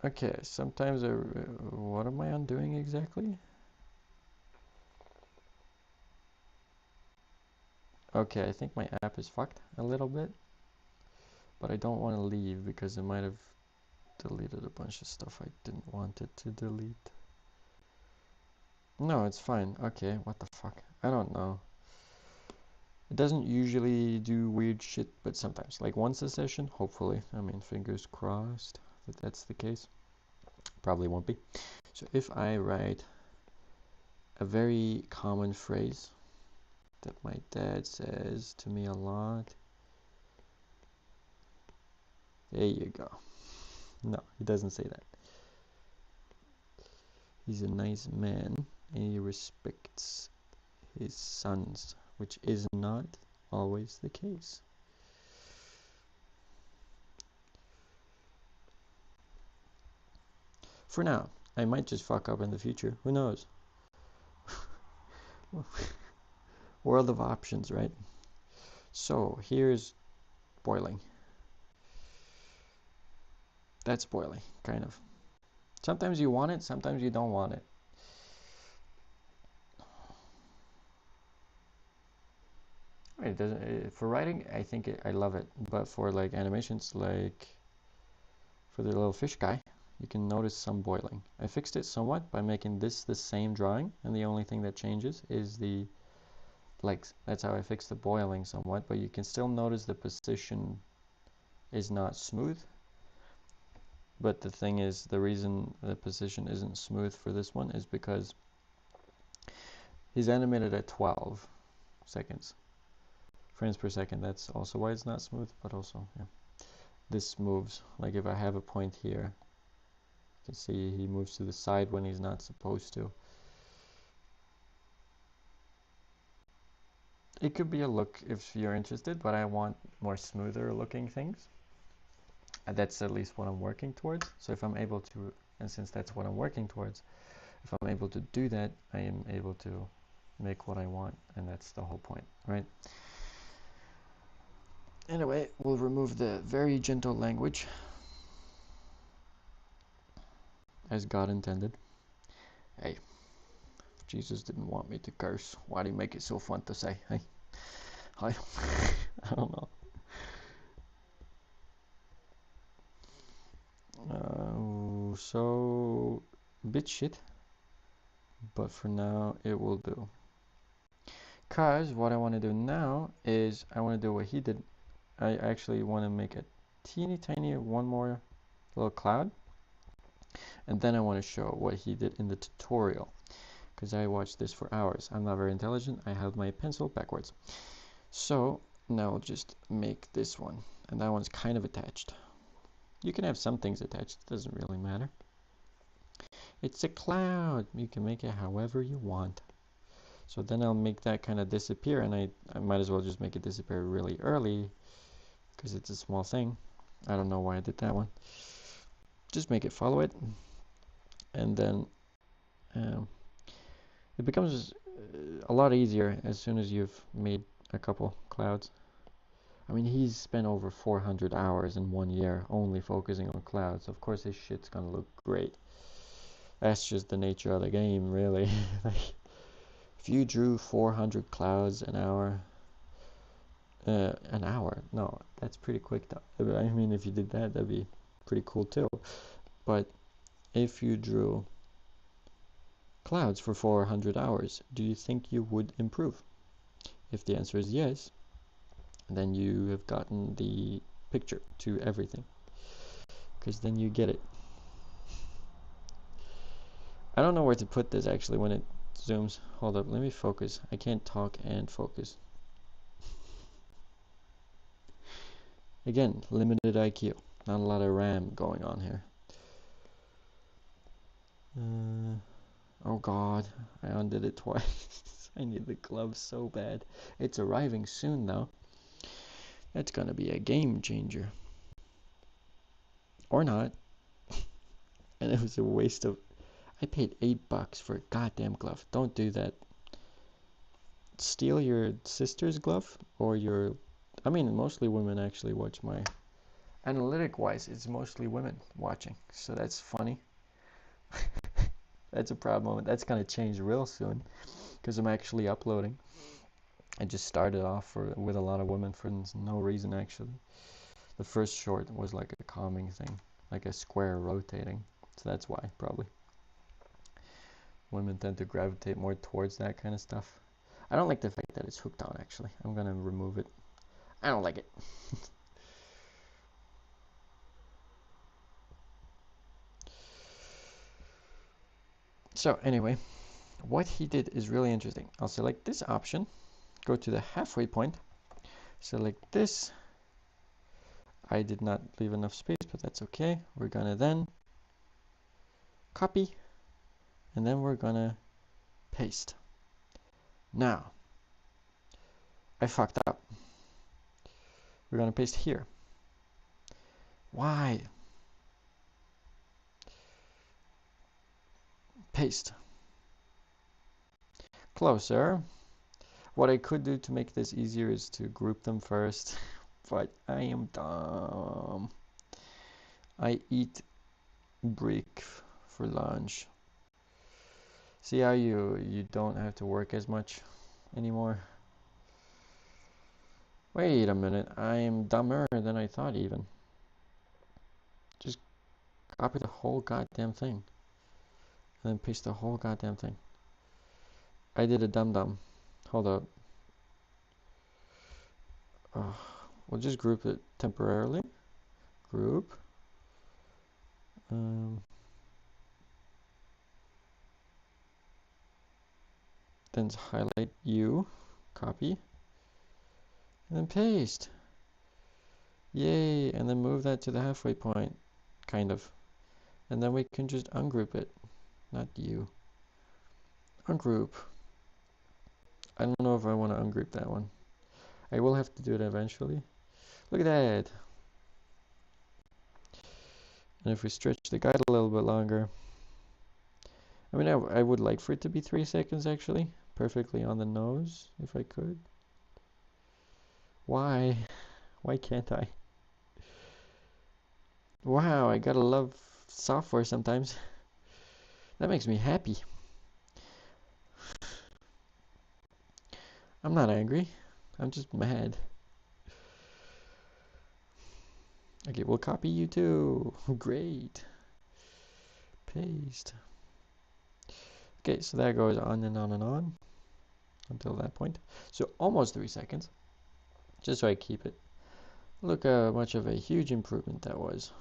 Okay, sometimes what am I undoing exactly? Okay, I think my app is fucked a little bit, but I don't want to leave because it might have deleted a bunch of stuff I didn't want it to delete. No, it's fine. Okay, what the fuck? I don't know. It doesn't usually do weird shit, but sometimes. Like once a session, hopefully. I mean, fingers crossed that that's the case. Probably won't be. So if I write a very common phrase that my dad says to me a lot. There you go. No, he doesn't say that. He's a nice man and he respects his sons, which is not always the case. For now, I might just fuck up in the future. Who knows? World of options, right? So here's boiling. That's boiling, kind of. Sometimes you want it, sometimes you don't want it. It doesn't. For writing, I think I love it, but for like animations, like for the little fish guy, you can notice some boiling. I fixed it somewhat by making this the same drawing, and the only thing that changes is the legs. That's how I fixed the boiling somewhat, but you can still notice the position is not smooth. But the thing is, the reason the position isn't smooth for this one is because he's animated at 12 seconds. Frames per second. That's also why it's not smooth, but also, yeah. This moves. Like if I have a point here, you can see he moves to the side when he's not supposed to. It could be a look if you're interested, but I want more smoother looking things. And that's at least what I'm working towards. So if I'm able to, and since that's what I'm working towards, if I'm able to do that, I am able to make what I want, and that's the whole point, right? Anyway, we'll remove the very gentle language as God intended. Hey, if Jesus didn't want me to curse, why'd he make it so fun to say? Hey, I don't know. So, bit shit, but for now it will do. Cause what I want to do now is I want to do what he did. I actually want to make a teeny tiny one more little cloud, and then I want to show what he did in the tutorial, because I watched this for hours. I'm not very intelligent. I held my pencil backwards. So now I'll just make this one, and that one's kind of attached. You can have some things attached, it doesn't really matter. It's a cloud. You can make it however you want. So then I'll make that kind of disappear, and I might as well just make it disappear really early because it's a small thing. I don't know why I did that one. Just make it follow it, and then it becomes a lot easier as soon as you've made a couple clouds. I mean, he's spent over 400 hours in 1 year only focusing on clouds. Of course his shit's gonna look great. That's just the nature of the game, really. Like, if you drew 400 clouds an hour, no, that's pretty quick though. I mean, if you did that, that'd be pretty cool too. But if you drew clouds for 400 hours, do you think you would improve? If the answer is yes, then you have gotten the picture to everything, because then you get it. I don't know where to put this actually when it zooms. Hold up, let me focus. I can't talk and focus. Again, limited IQ. Not a lot of RAM going on here. Oh god, I undid it twice. I need the gloves so bad. It's arriving soon though. That's gonna be a game changer. Or not. And it was a waste of... I paid $8 for a goddamn glove. Don't do that. Steal your sister's glove or your... I mean, mostly women actually watch my... Analytic-wise, it's mostly women watching. So that's funny. That's a proud moment. That's gonna change real soon because I'm actually uploading. I just started off with a lot of women for no reason actually. The first short was like a calming thing, like a square rotating. So that's why, probably. Women tend to gravitate more towards that kind of stuff. I don't like the fact that it's hooked on, actually. I'm gonna remove it. I don't like it. So anyway, what he did is really interesting. I'll select this option, go to the halfway point, select this. I did not leave enough space, but that's okay. We're gonna then copy And then we're gonna paste. Now, I fucked up. We're gonna paste here. Why? Paste. Closer. What I could do to make this easier is to group them first, but I am dumb. I eat brick for lunch. See how you don't have to work as much anymore? Wait a minute, I am dumber than I thought even. Just copy the whole goddamn thing. And then paste the whole goddamn thing. I did a dum-dum. Hold up. We'll just group it temporarily. Group. Then highlight you. Copy. And then paste. Yay, and then move that to the halfway point, kind of. And then we can just ungroup it. Not you. Ungroup. I don't know if I want to ungroup that one. I will have to do it eventually. Look at that. And if we stretch the guide a little bit longer. I mean, I would like for it to be 3 seconds actually. Perfectly on the nose, if I could. Why? Why can't I? Wow, I gotta love software sometimes. That makes me happy. I'm not angry. I'm just mad. Okay, we'll copy you too. Great. Paste. Okay, so that goes on and on and on until that point. So almost 3 seconds. Just so I keep it. Look how much of a huge improvement that was.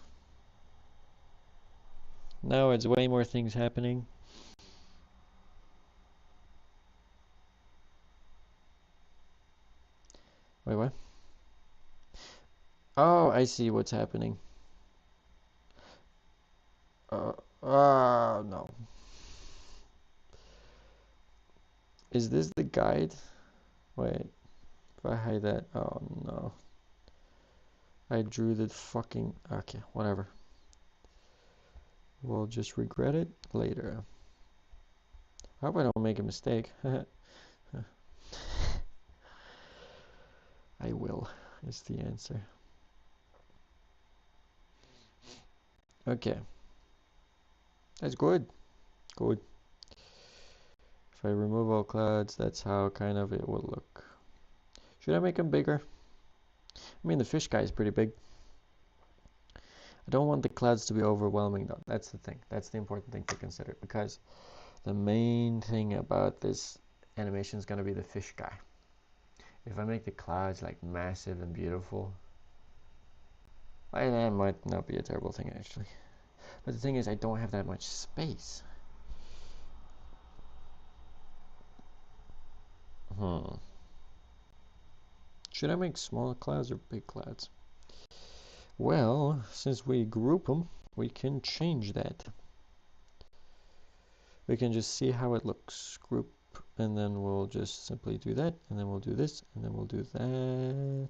Now it's way more things happening. Wait, what? Oh, I see what's happening. No. Is this the guide? Wait, if I hide that, oh no. I drew the fucking, okay, whatever. We'll just regret it later. I hope I don't make a mistake. I will, is the answer. Okay. That's good. Good. If I remove all clouds, that's how kind of it will look. Should I make them bigger? I mean, the fish guy is pretty big. I don't want the clouds to be overwhelming though. That's the thing. That's the important thing to consider, because the main thing about this animation is going to be the fish guy. If I make the clouds like massive and beautiful, well, that might not be a terrible thing actually. But the thing is, I don't have that much space. Should I make small clouds or big clouds? Well, since we group them, we can change that. We can just see how it looks. Group, and then we'll just simply do that, and then we'll do this, and then we'll do that.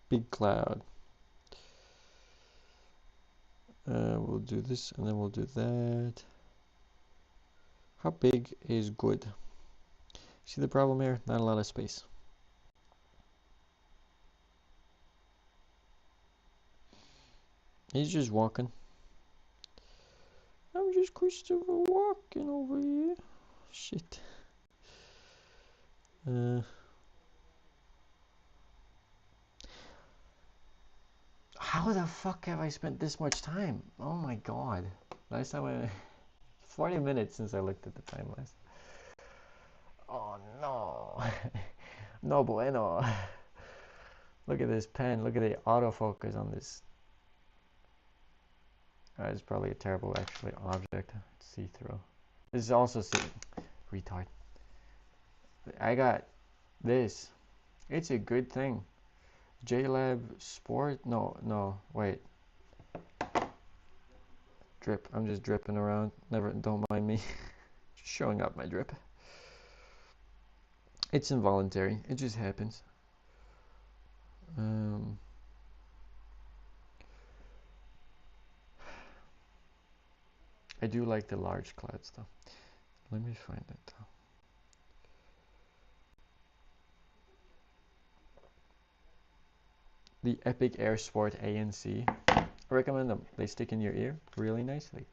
Big cloud. We'll do this, and then we'll do that. How big is good? See the problem here? Not a lot of space. He's just walking. I'm just Christopher walking over here. Shit. How the fuck have I spent this much time? Oh my god. Last time 40 minutes since I looked at the time last. Oh no. No bueno. Look at this pen. Look at the autofocus on this. It's probably a terrible actually object. See-through. This is also retard. I got this. It's a good thing. JLab Sport? No, wait. Drip. I'm just dripping around. Never, don't mind me. Just showing up my drip. It's involuntary. It just happens. I do like the large clouds though. Let me find it though. The Epic Air Sport A and C. I recommend them. They stick in your ear really nicely.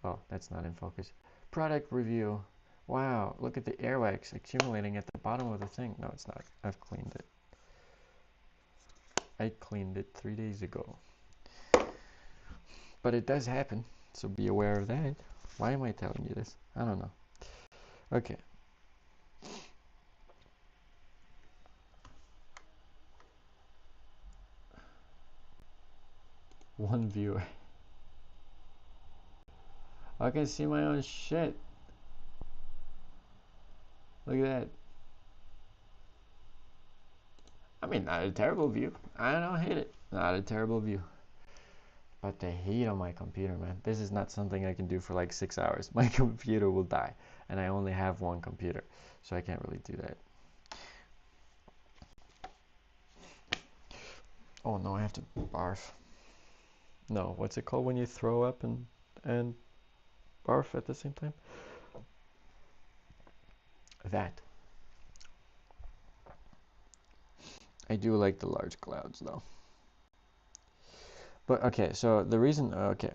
Oh, that's not in focus. Product review. Wow, look at the airwax accumulating at the bottom of the thing. No, it's not. I've cleaned it. I cleaned it 3 days ago. But it does happen, so be aware of that. Why am I telling you this? I don't know. Okay. One viewer. I can see my own shit. Look at that. I mean, not a terrible view. I don't hate it. Not a terrible view. But the heat on my computer, man. This is not something I can do for like 6 hours. My computer will die. And I only have one computer. So I can't really do that. Oh no, I have to barf. No, what's it called when you throw up and barf at the same time? That. I do like the large clouds though. But okay, so the reason, okay.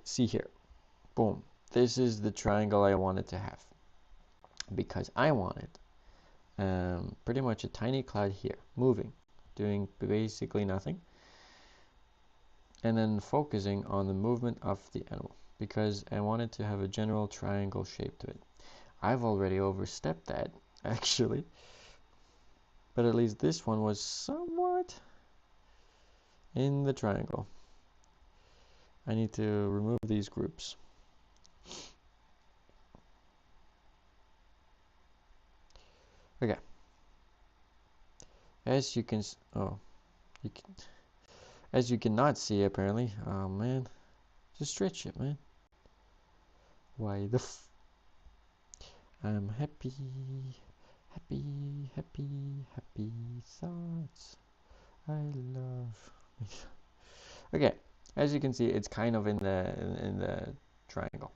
See here, boom. This is the triangle I wanted to have because I wanted pretty much a tiny cloud here, moving, doing basically nothing, and then focusing on the movement of the animal because I wanted to have a general triangle shape to it. I've already overstepped that, actually, but at least this one was somewhat in the triangle. I need to remove these groups. Okay. As you can, as you cannot see apparently. Oh man, just stretch it, man. Why the I'm happy thoughts. I love. Okay, as you can see, it's kind of in the triangle.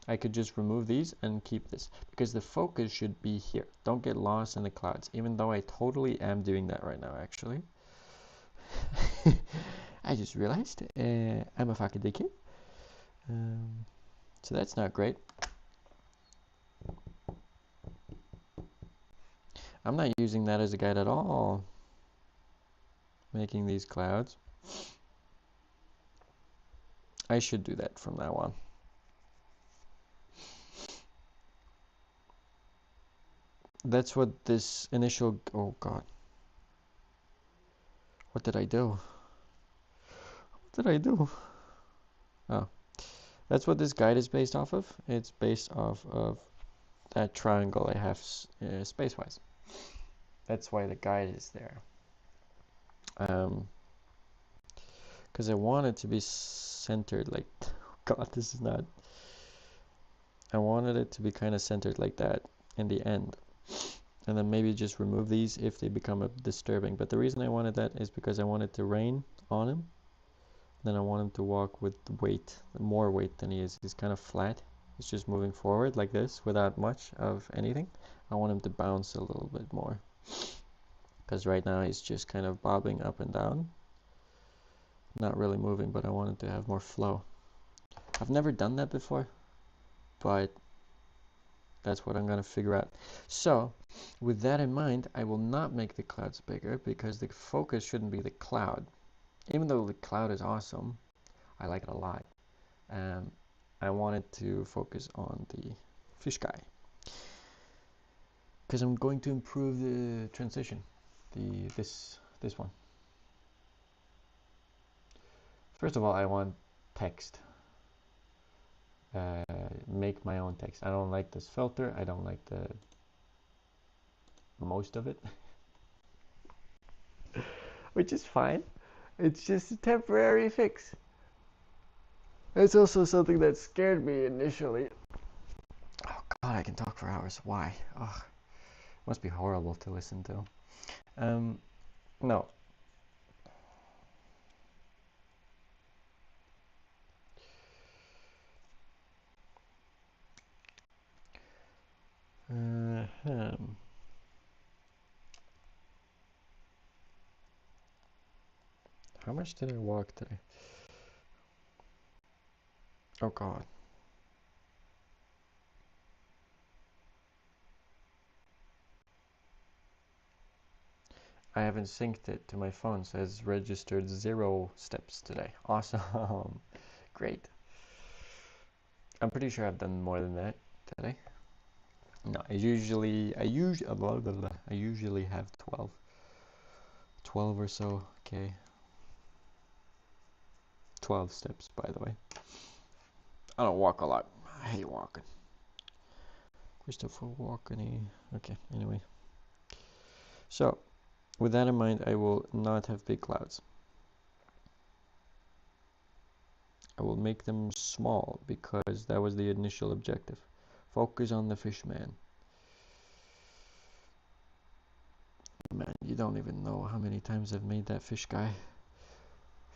I could just remove these and keep this because the focus should be here. Don't get lost in the clouds, even though I totally am doing that right now, actually. I just realized I'm a fucking dickhead. So that's not great. I'm not using that as a guide at all. Making these clouds. I should do that from now on. That's what this initial, oh god. What did I do? What did I do? Oh. That's what this guide is based off of. It's based off of that triangle I have space-wise. That's why the guide is there. Because I want it to be centered like, god, this is not. I wanted it to be kind of centered like that in the end. And then maybe just remove these if they become disturbing. But the reason I wanted that is because I wanted to rain on him. Then I want him to walk with weight, more weight than he is. He's kind of flat. He's just moving forward like this without much of anything. I want him to bounce a little bit more. Because right now he's just kind of bobbing up and down. Not really moving, but I wanted to have more flow. I've never done that before, but that's what I'm going to figure out. So, with that in mind, I will not make the clouds bigger because the focus shouldn't be the cloud. Even though the cloud is awesome, I like it a lot. I wanted to focus on the fish guy because I'm going to improve the transition. This one. First of all, I want text. Make my own text. I don't like this filter. I don't like the most of it, which is fine. It's just a temporary fix. It's also something that scared me initially. Oh God, I can talk for hours. Why? Oh, must be horrible to listen to. No. How much did I walk today? Oh God. I haven't synced it to my phone, so it's registered 0 steps today. Awesome. Great. I'm pretty sure I've done more than that today. No, I usually have 12 or so. Okay. 12 steps, by the way. I don't walk a lot. I hate walking. Christopher Walken. Okay, anyway. So, with that in mind, I will not have big clouds. I will make them small because that was the initial objective. Focus on the fish man. Man, you don't even know how many times I've made that fish guy.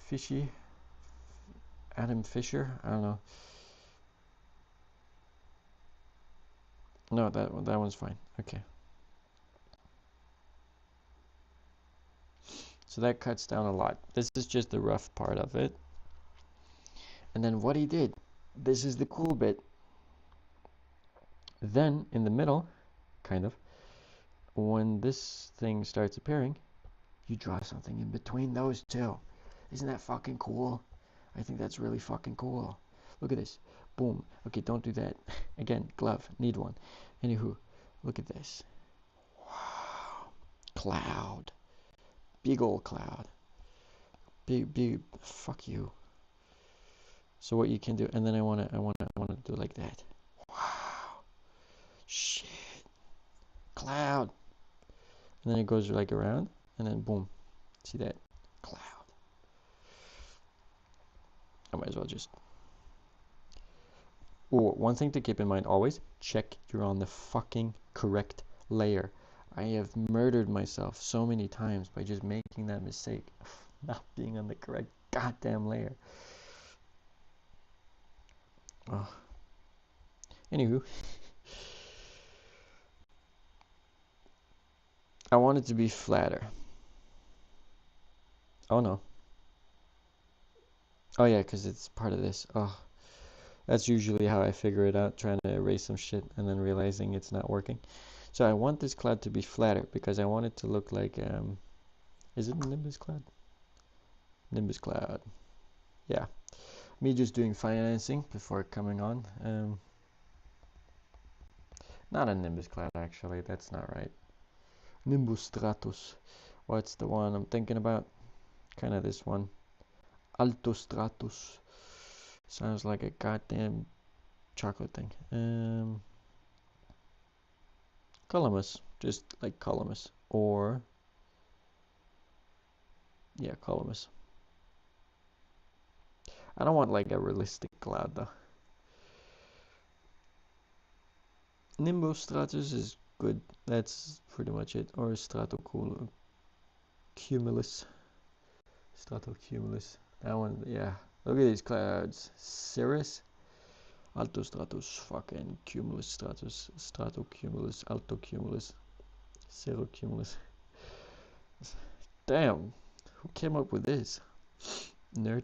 Fishy. Adam Fisher? I don't know. No, that one's fine. Okay. So that cuts down a lot. This is just the rough part of it. And then what he did, this is the cool bit. Then in the middle, kind of, when this thing starts appearing, you draw something in between those two. Isn't that fucking cool? I think that's really fucking cool. Look at this. Boom. Okay, don't do that. Again, glove. Need one. Anywho, look at this. Wow. Cloud. Big old cloud. Big. Fuck you. So what you can do, and then I wanna do like that. Wow. Shit. Cloud. And then it goes like around, and then boom. See that? Cloud. I might as well just... Oh, one thing to keep in mind always, check you're on the fucking correct layer. I have murdered myself so many times by just making that mistake of not being on the correct goddamn layer. Oh. Anywho. I want it to be flatter. Oh no. Oh yeah, because it's part of this. Oh. That's usually how I figure it out, trying to erase some shit and then realizing it's not working. So I want this cloud to be flatter because I want it to look like, is it Nimbus cloud? Nimbus cloud. Yeah. Me just doing financing before coming on. Not a Nimbus cloud, actually. That's not right. Nimbus stratus. What's the one I'm thinking about? Kind of this one. Alto stratus. Sounds like a goddamn chocolate thing. Columbus. Just like Columbus. Or... yeah, Columbus. I don't want like a realistic cloud though. Nimbus stratus is good. That's pretty much it. Or stratocumulus. Stratocumulus. That one, yeah. Look at these clouds. Cirrus, alto stratus, fucking cumulus stratus, stratocumulus, altocumulus, cirrocumulus. Damn, who came up with this? Nerd.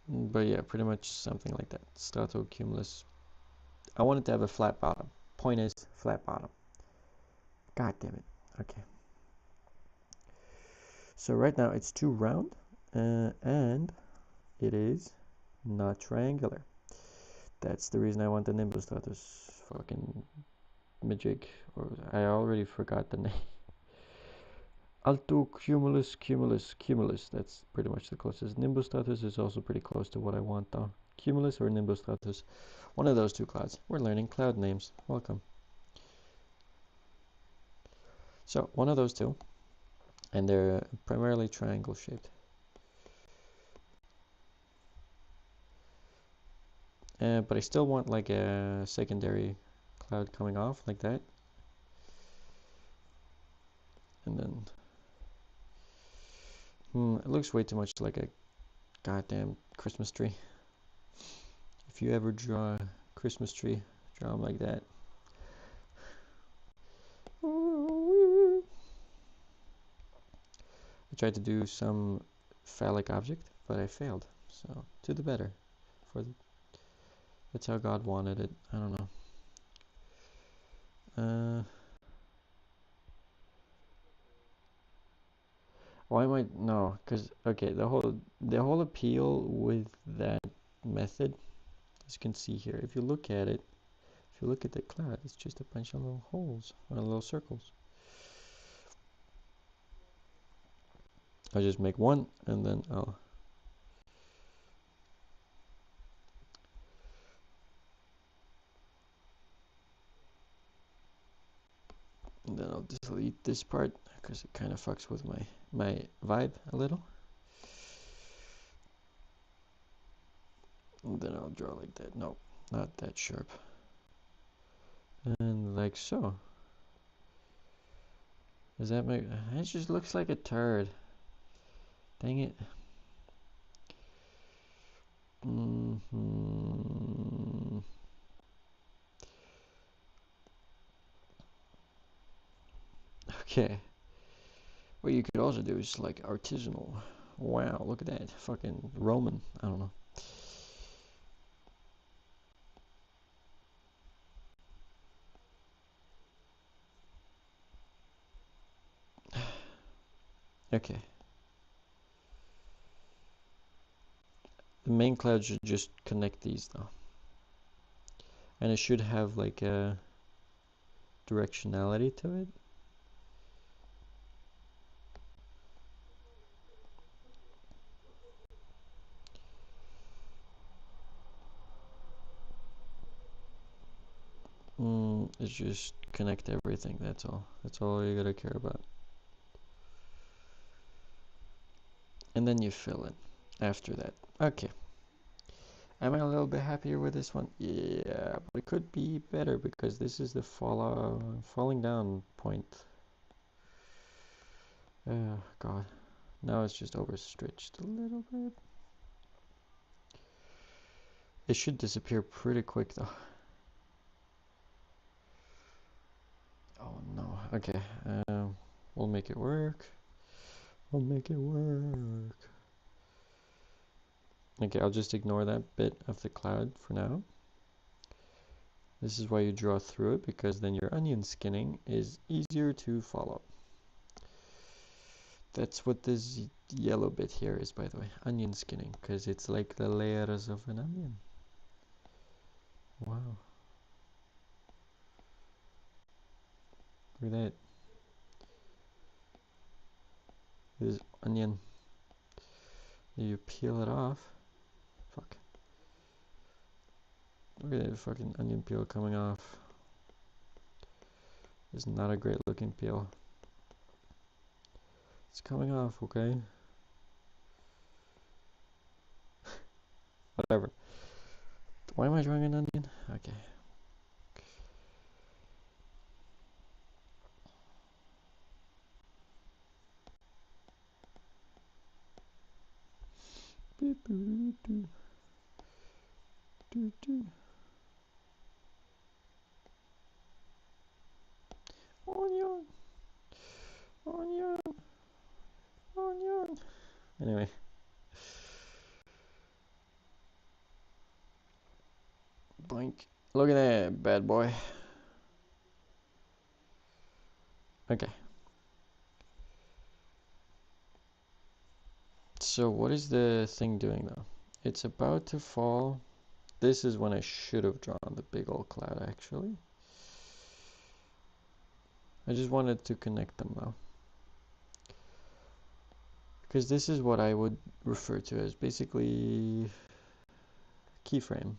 But yeah, pretty much something like that. Stratocumulus. I want it to have a flat bottom. Point is, flat bottom. God damn it. Okay. So right now it's too round, and it is not triangular. That's the reason I want the Nimbus stratus. Fucking Magic, or I already forgot the name. Alto cumulus, cumulus, cumulus. That's pretty much the closest. Nimbus stratus is also pretty close to what I want though. Cumulus or Nimbus stratus. One of those two clouds. We're learning cloud names. Welcome. So one of those two, and they're primarily triangle shaped. But I still want like a secondary cloud coming off like that. And then, it looks way too much like a goddamn Christmas tree. If you ever draw a Christmas tree, draw them like that. I tried to do some phallic object, but I failed. So, to the better. That's how God wanted it. I don't know. Why am I no? Because okay, the whole appeal with that method, as you can see here, if you look at it, if you look at the cloud, it's just a bunch of little holes or little circles. I'll just make one, and then I'll delete this part because it kind of fucks with my vibe a little. And then I'll draw like that. No, not that sharp. And like so. Does that make... It just looks like a turd. Dang it. Okay. What you could also do is like artisanal. Wow, look at that. Fucking Roman. I don't know. Okay. The main cloud should just connect these though. And it should have like a directionality to it. It's just connect everything, that's all. That's all you gotta care about. And then you fill it after that. Okay. Am I a little bit happier with this one? Yeah, but it could be better because this is the falling down point. Oh, God. Now it's just overstretched a little bit. It should disappear pretty quick though. Oh no. Okay. We'll make it work. We'll make it work. Okay, I'll just ignore that bit of the cloud for now. This is why you draw through it, because then your onion skinning is easier to follow. That's what this yellow bit here is, by the way. Onion skinning, because it's like the layers of an onion. Wow. Look at that. This onion. You peel it off. Fuck. Look at that fucking onion peel coming off. It's not a great looking peel. It's coming off, okay? Whatever. Why am I drawing an onion? Okay. Onion. Onion. Onion. Anyway. Blink. Look at that bad boy. Okay. So what is the thing doing though? It's about to fall. This is when I should have drawn the big old cloud actually. I just wanted to connect them though. Because this is what I would refer to as basically keyframe.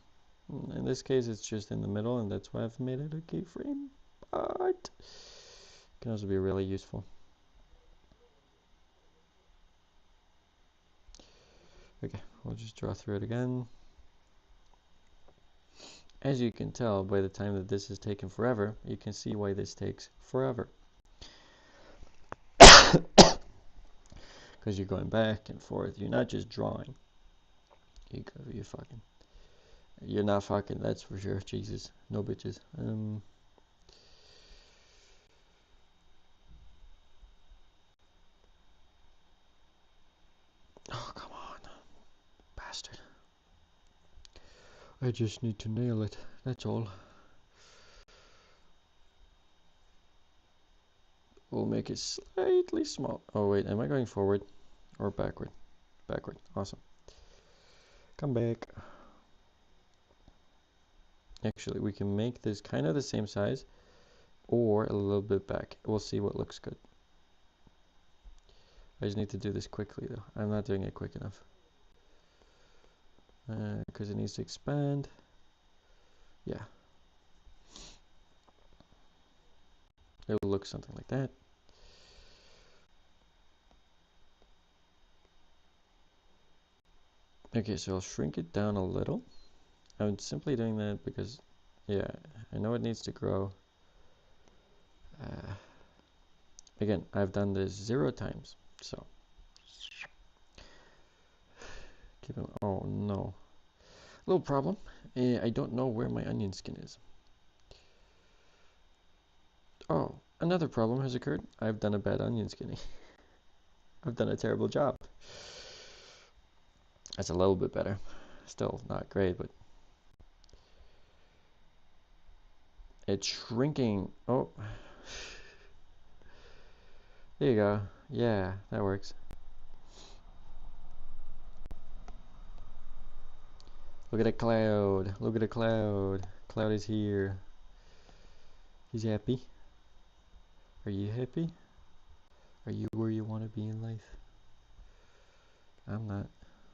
In this case it's just in the middle and that's why I've made it a keyframe. But it can also be really useful. Okay, we'll just draw through it again. as you can tell by the time that this is taken forever, you can see why this takes forever. Because you're going back and forth. You're not just drawing. You're not fucking, that's for sure. Jesus. No bitches. Oh, come on. Bastard. I just need to nail it. That's all. We'll make it slightly small. Oh, wait. Am I going forward or backward? Backward. Awesome. Come back. Actually, we can make this kind of the same size or a little bit back. We'll see what looks good. I just need to do this quickly though. I'm not doing it quick enough. Because it needs to expand. Yeah. It'll look something like that. Okay, so I'll shrink it down a little. I'm simply doing that because, yeah, I know it needs to grow. Again, I've done this 0 times, so. Oh no. Little problem. I don't know where my onion skin is. Oh, another problem has occurred. I've done a bad onion skinning. I've done a terrible job. That's a little bit better. Still not great, but it's shrinking. Oh, there you go. Yeah, that works. Look at a cloud. Look at a cloud. Cloud is here. He's happy. Are you happy? Are you where you want to be in life? I'm not.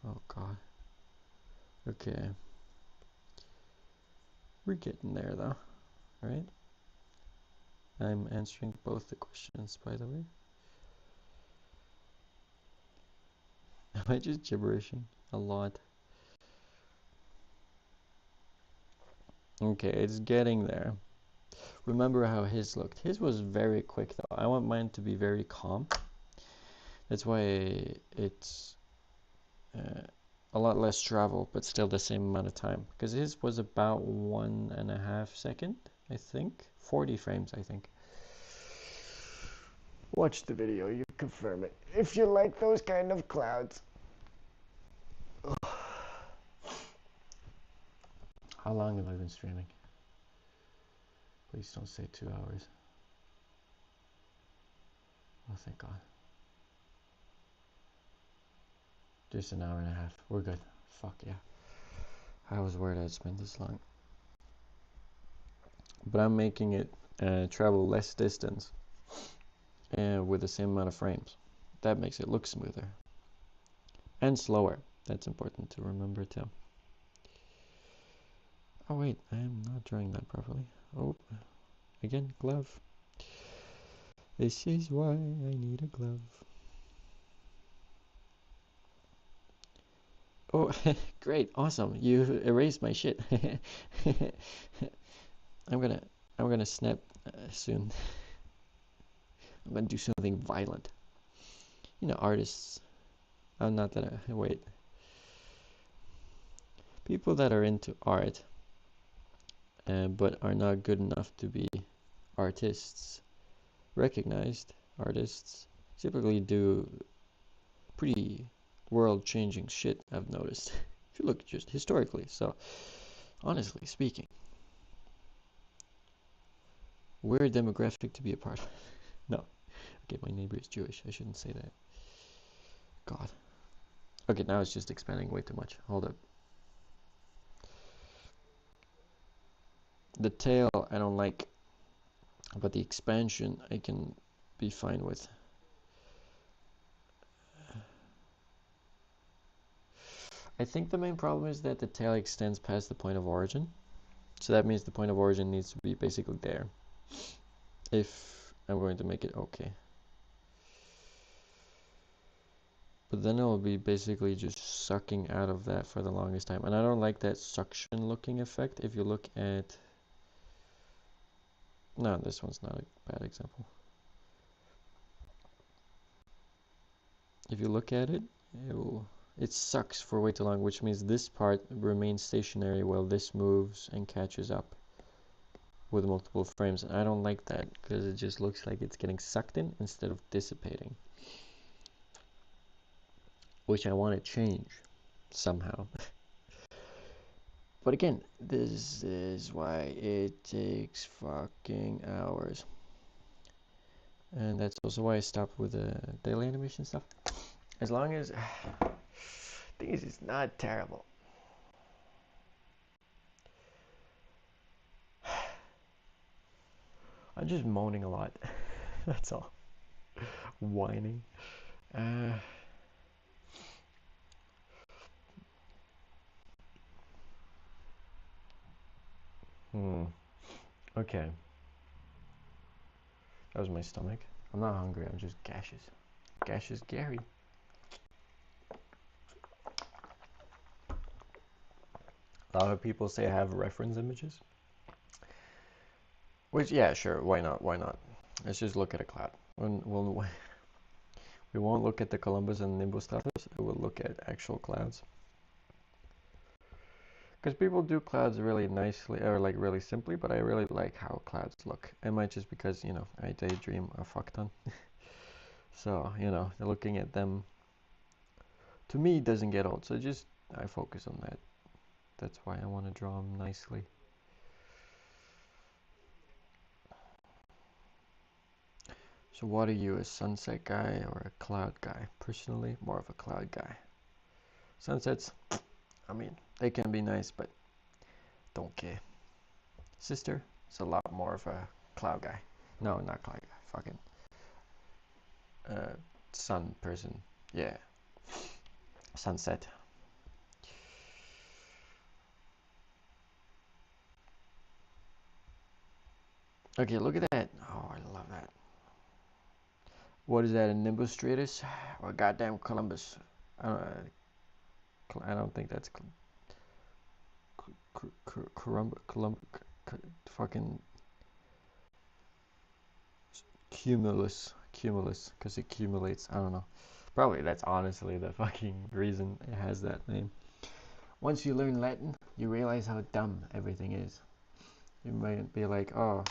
Oh God. Okay. We're getting there though, right? I'm answering both the questions, by the way. Am I just gibberishing a lot? Okay, it's getting there. Remember how his looked. His was very quick though. I want mine to be very calm. That's why it's a lot less travel, but still the same amount of time. Because his was about 1.5 seconds, I think. 40 frames, I think. Watch the video, you confirm it. If you like those kind of clouds. How long have I been streaming? Please don't say 2 hours. Oh, thank God. Just an hour and a half. We're good. Fuck yeah. I was worried I'd spend this long. But I'm making it travel less distance with the same amount of frames. That makes it look smoother. And slower. That's important to remember too. Oh wait, I am not drawing that properly. Oh, again, glove. This is why I need a glove. Oh, great, awesome! You erased my shit. I'm gonna snap soon. I'm gonna do something violent. You know, artists. I'm not that. Wait. People that are into art, but are not good enough to be artists, recognized artists, typically do pretty world-changing shit, I've noticed. If you look just historically. So, honestly speaking, we're a demographic to be a part of. No. Okay, my neighbor is Jewish. I shouldn't say that. God. Okay, now it's just expanding way too much. Hold up. The tail I don't like, but the expansion I can be fine with. I think the main problem is that the tail extends past the point of origin. So that means the point of origin needs to be basically there. If I'm going to make it okay. But then it will be basically just sucking out of that for the longest time. And I don't like that suction looking effect. If you look at... No, this one's not a bad example. If you look at it, it sucks for way too long, which means this part remains stationary while this moves and catches up with multiple frames. And I don't like that because it just looks like it's getting sucked in instead of dissipating, which I want to change somehow. But again, this is why it takes fucking hours. And that's also why I stopped with the daily animation stuff. As long as things is not terrible. I'm just moaning a lot. That's all. Whining. Okay. That was my stomach. I'm not hungry, I'm just gaseous. Gaseous Gary. A lot of people say I have reference images. Which, yeah, sure, why not? Why not? Let's just look at a cloud. We won't look at the Columbus and Nimbus stratus, we'll look at actual clouds. Because people do clouds really nicely, or like really simply, but I really like how clouds look. It might just because, you know, I daydream a fuck ton. So, you know, looking at them, to me, doesn't get old. So just, I focus on that. That's why I want to draw them nicely. So what are you, a sunset guy or a cloud guy? Personally, more of a cloud guy. Sunsets, I mean, they can be nice, but don't care. Sister is a lot more of a cloud guy. No, not cloud guy. Fucking sun person. Yeah. Sunset. Okay, look at that. Oh, I love that. What is that, a Nimbus stratus? Or goddamn Columbus? I don't think that's fucking cumulus, because it accumulates. I don't know. Probably that's honestly the fucking reason it has that name. Once you learn Latin, you realize how dumb everything is. You might be like, oh,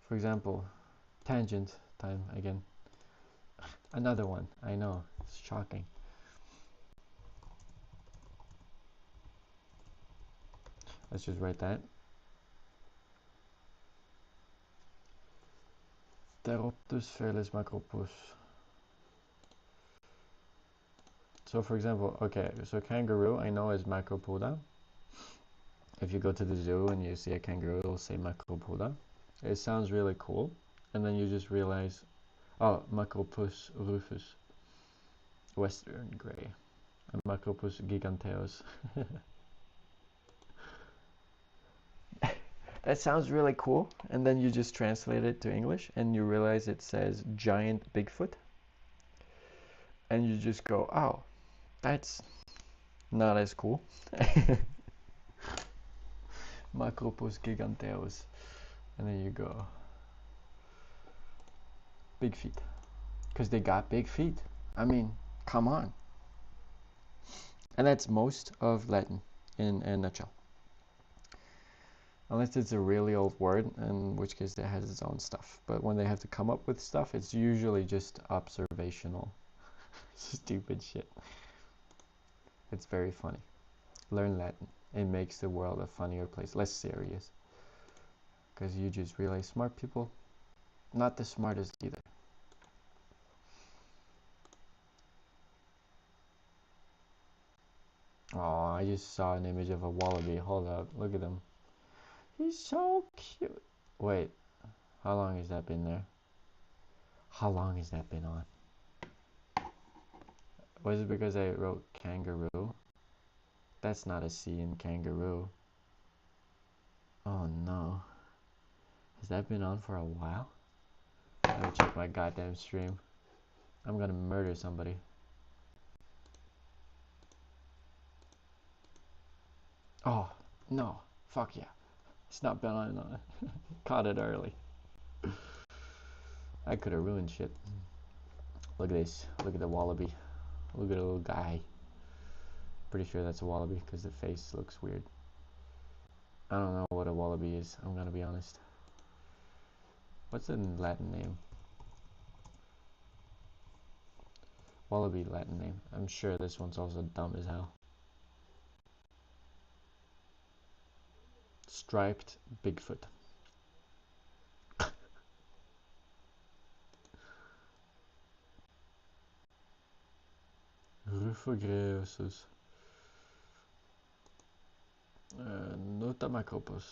for example, tangent time again. Another one. I know, it's shocking. Let's just write that. Pteroptus felis macropus. So for example, okay, so kangaroo I know is macropoda. If you go to the zoo and you see a kangaroo, it'll say macropoda. It sounds really cool. And then you just realize, oh, Macropus rufus, western gray, and Macropus giganteus. That sounds really cool. And then you just translate it to English and you realize it says giant Bigfoot. And you just go, oh, that's not as cool. Macropus giganteus. And then you go, big feet. Because they got big feet. I mean, come on. And that's most of Latin in a nutshell. Unless it's a really old word, in which case it has its own stuff. But when they have to come up with stuff, it's usually just observational. Stupid shit. It's very funny. Learn Latin. It makes the world a funnier place, less serious. Because you just realize smart people, not the smartest either. Oh, I just saw an image of a wallaby. Hold up, look at him. He's so cute. Wait, how long has that been there? How long has that been on? Was it because I wrote kangaroo? That's not a C in kangaroo. Oh no. Has that been on for a while? Let me check my goddamn stream. I'm gonna murder somebody. Oh, no. Fuck yeah. It's not been on. Caught it early. I could have ruined shit. Look at this. Look at the wallaby. Look at the little guy. Pretty sure that's a wallaby because the face looks weird. I don't know what a wallaby is. I'm gonna be honest. What's the Latin name? Wallaby Latin name. I'm sure this one's also dumb as hell. Striped Bigfoot. Rufogreosus. Notamacopus.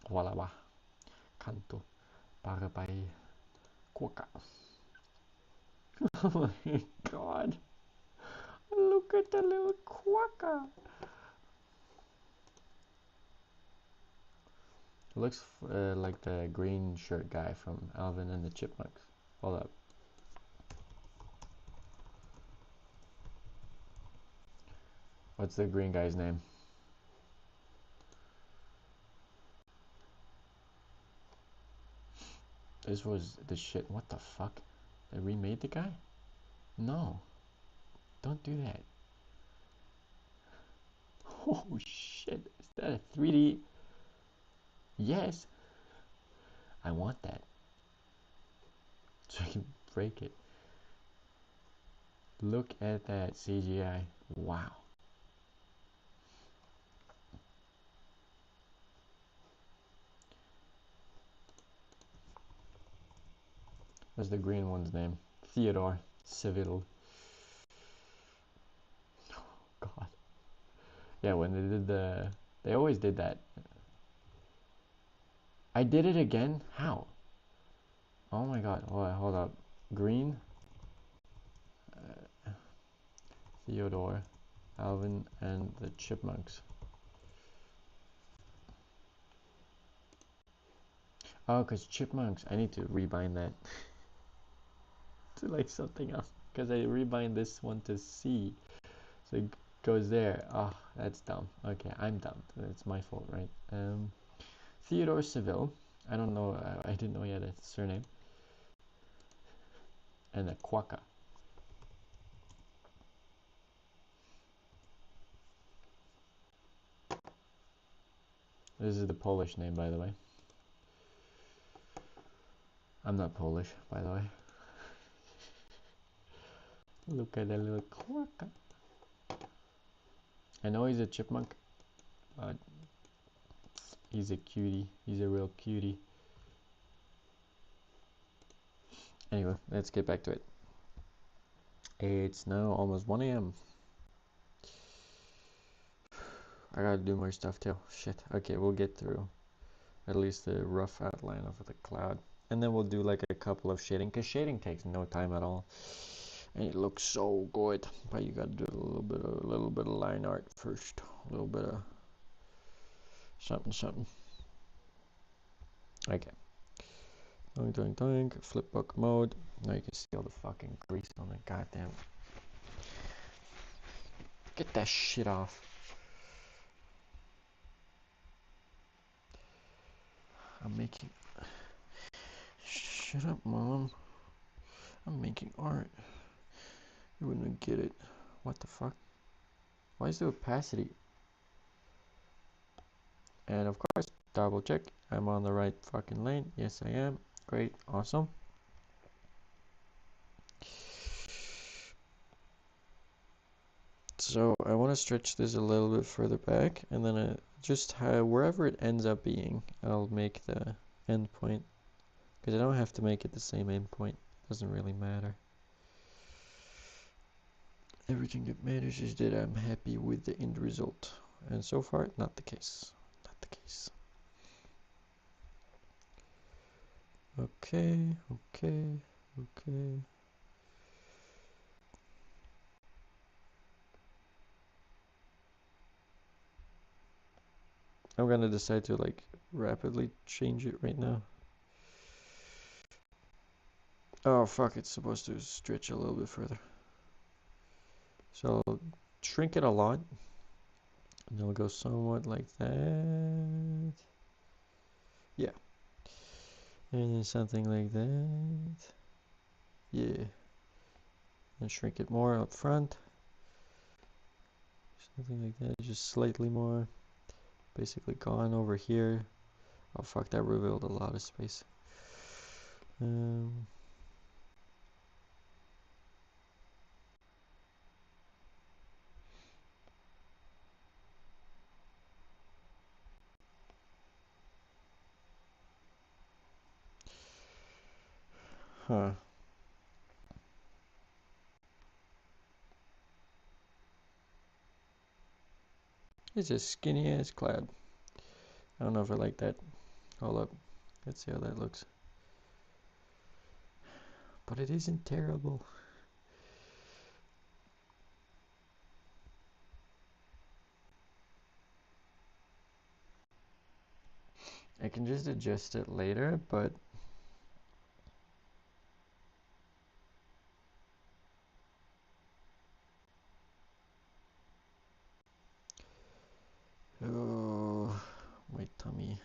Wallawa. Canto. Parapai. Quokka. Oh my god. Look at the little quokka. Looks like the green shirt guy from Alvin and the Chipmunks. Hold up. What's the green guy's name? This was the shit. What the fuck? They remade the guy? No. Don't do that. Oh shit. Is that a 3D? Yes. I want that. So I can break it. Look at that CGI. Wow. What's the green one's name? Theodore Seville. Oh, God. Yeah, when they did they always did that. I did it again? How? Oh my god. Hold up. Green. Theodore. Alvin and the Chipmunks. Oh, because Chipmunks. I need to rebind that to like something else. Because I rebind this one to C. So it goes there. Oh, that's dumb. Okay, I'm dumb. It's my fault, right? Theodore Seville. I don't know. I didn't know he had a surname. And a Quokka. This is the Polish name, by the way. I'm not Polish, by the way. Look at that little Quokka. I know he's a chipmunk, but he's a cutie. He's a real cutie. Anyway, let's get back to it. It's now almost 1 a.m. I gotta do more stuff too. Shit. Okay, we'll get through at least the rough outline of the cloud. And then we'll do like a couple of shading, because shading takes no time at all. And it looks so good. But you gotta do a little bit of line art first. A little bit of something. Okay. Doink. Flipbook mode. Now you can see all the fucking grease on the goddamn. Get that shit off. I'm making. Shut up, Mom. I'm making art. You wouldn't get it. What the fuck? Why is the opacity? And of course, double check. I'm on the right fucking lane. Yes, I am. Great. Awesome. So I want to stretch this a little bit further back, and then just wherever it ends up being, I'll make the endpoint, because I don't have to make it the same endpoint. It doesn't really matter. Everything that matters is that I'm happy with the end result, and so far, not the case. Not the case. Okay. I'm gonna decide to like rapidly change it right now. Oh fuck, it's supposed to stretch a little bit further. So shrink it a lot. And it'll go somewhat like that. Yeah. And then something like that. Yeah. And shrink it more up front. Something like that, just slightly more. Basically gone over here. Oh fuck, that revealed a lot of space. Huh. It's a skinny ass cloud. I don't know if I like that. Hold up. Let's see how that looks. But it isn't terrible. I can just adjust it later, but oh, my tummy.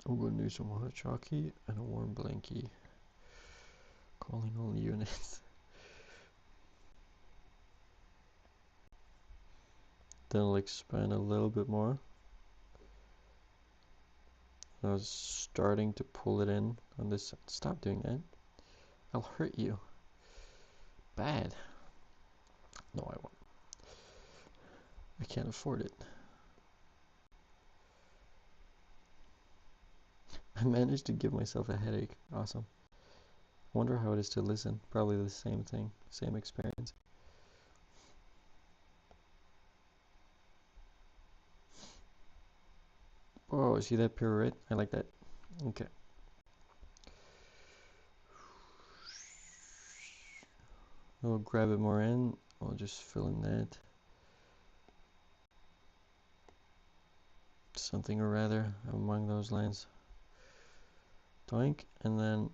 I'm gonna do some hot chocolate and a warm blankie. Calling all units. Then I'll expand a little bit more. I was starting to pull it in on this. Stop doing that. I'll hurt you. Bad. No, I won't. I can't afford it. I managed to give myself a headache. Awesome. Wonder how it is to listen. Probably the same thing. Same experience. Oh, see that pirouette? I like that. Okay. We'll grab it more in. We'll just fill in that. Something or rather among those lines. Doink. And then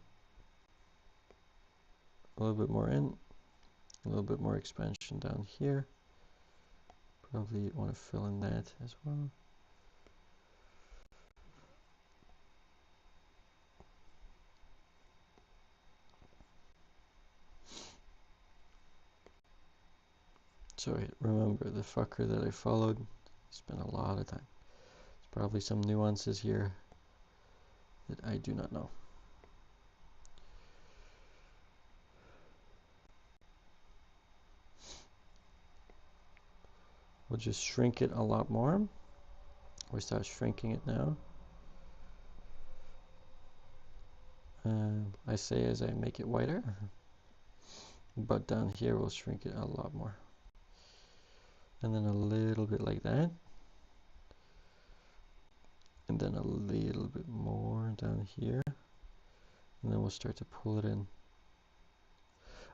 a little bit more in. A little bit more expansion down here. Probably want to fill in that as well. So remember, the fucker that I followed spent a lot of time. There's probably some nuances here that I do not know. We'll just shrink it a lot more. We start shrinking it now. I say as I make it wider, but down here we'll shrink it a lot more. And then a little bit like that. And then a little bit more down here. And then we'll start to pull it in.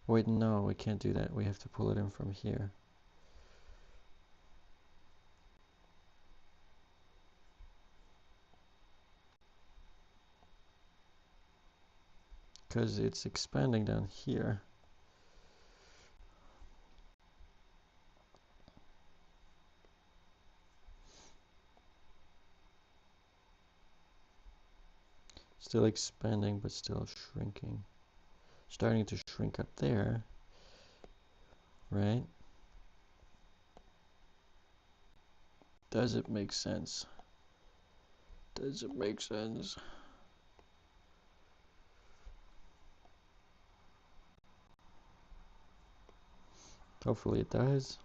Wait, no, we can't do that. We have to pull it in from here. Because it's expanding down here. Still expanding, but still shrinking. Starting to shrink up there, right? Does it make sense? Does it make sense? Hopefully it does.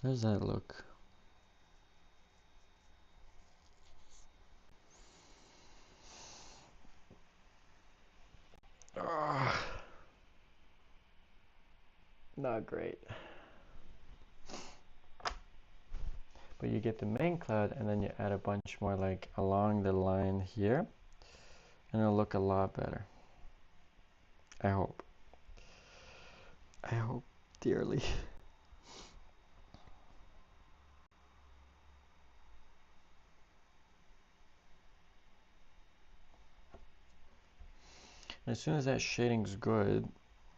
How does that look? Not great. but you get the main cloud and then you add a bunch more like along the line here, and it'll look a lot better. I hope. I hope dearly. As soon as that shading's good,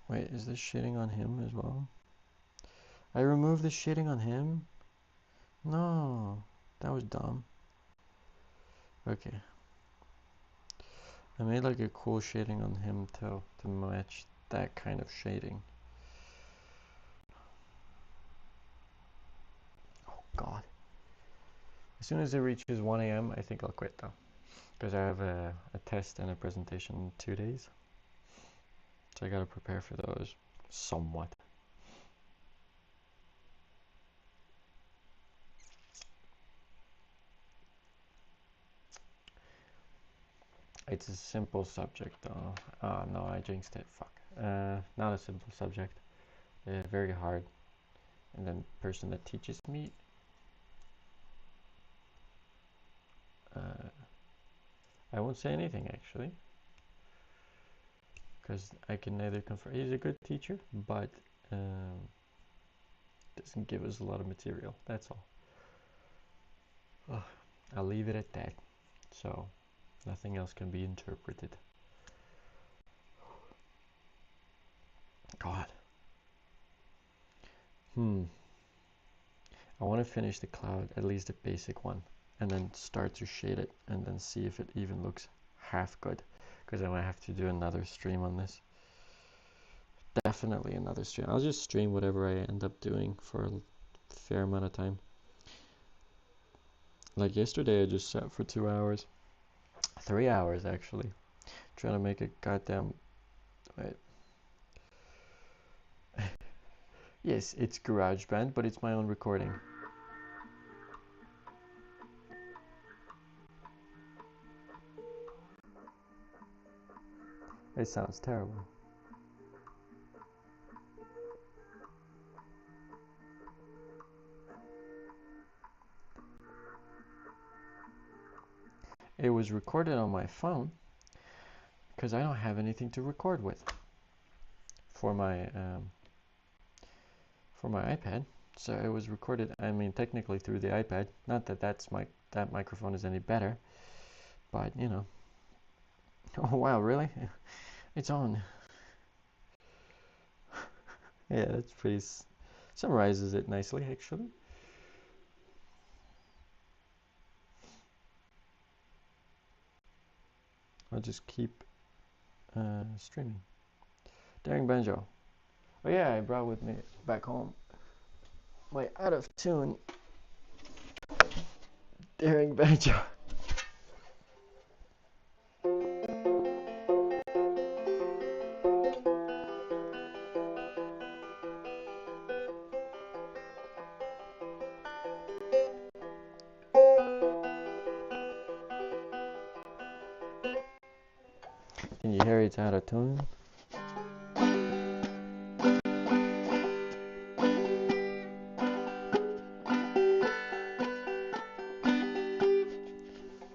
wait, is this shading on him as well? I removed the shading on him? No, that was dumb. Okay. I made like a cool shading on him too, to match that kind of shading. Oh God. As soon as it reaches 1 a.m., I think I'll quit though. Because I have a test and a presentation in 2 days. So I gotta prepare for those somewhat. It's a simple subject though. Oh no, I jinxed it. Fuck. Not a simple subject. Very hard. And then the person that teaches me, I won't say anything actually. Because I can neither confirm. He's a good teacher, but doesn't give us a lot of material. That's all. Ugh, I'll leave it at that. So nothing else can be interpreted. God. I want to finish the cloud, at least the basic one, and then start to shade it, and then see if it even looks half good. Because I might have to do another stream on this. Definitely another stream. I'll just stream whatever I end up doing for a fair amount of time. Like yesterday, I just sat for 2 hours. 3 hours, actually. Trying to make a goddamn... Wait. Yes, it's GarageBand, but it's my own recording. It sounds terrible. It was recorded on my phone because I don't have anything to record with for my iPad. So it was recorded, I mean, technically through the iPad. Not that that microphone is any better, but you know. Oh wow, really? It's on. Yeah, that's pretty. Summarizes it nicely, actually. I'll just keep streaming. Daring Banjo. Oh yeah, I brought with me back home my out of tune Daring Banjo. Can you hear it's out of tune?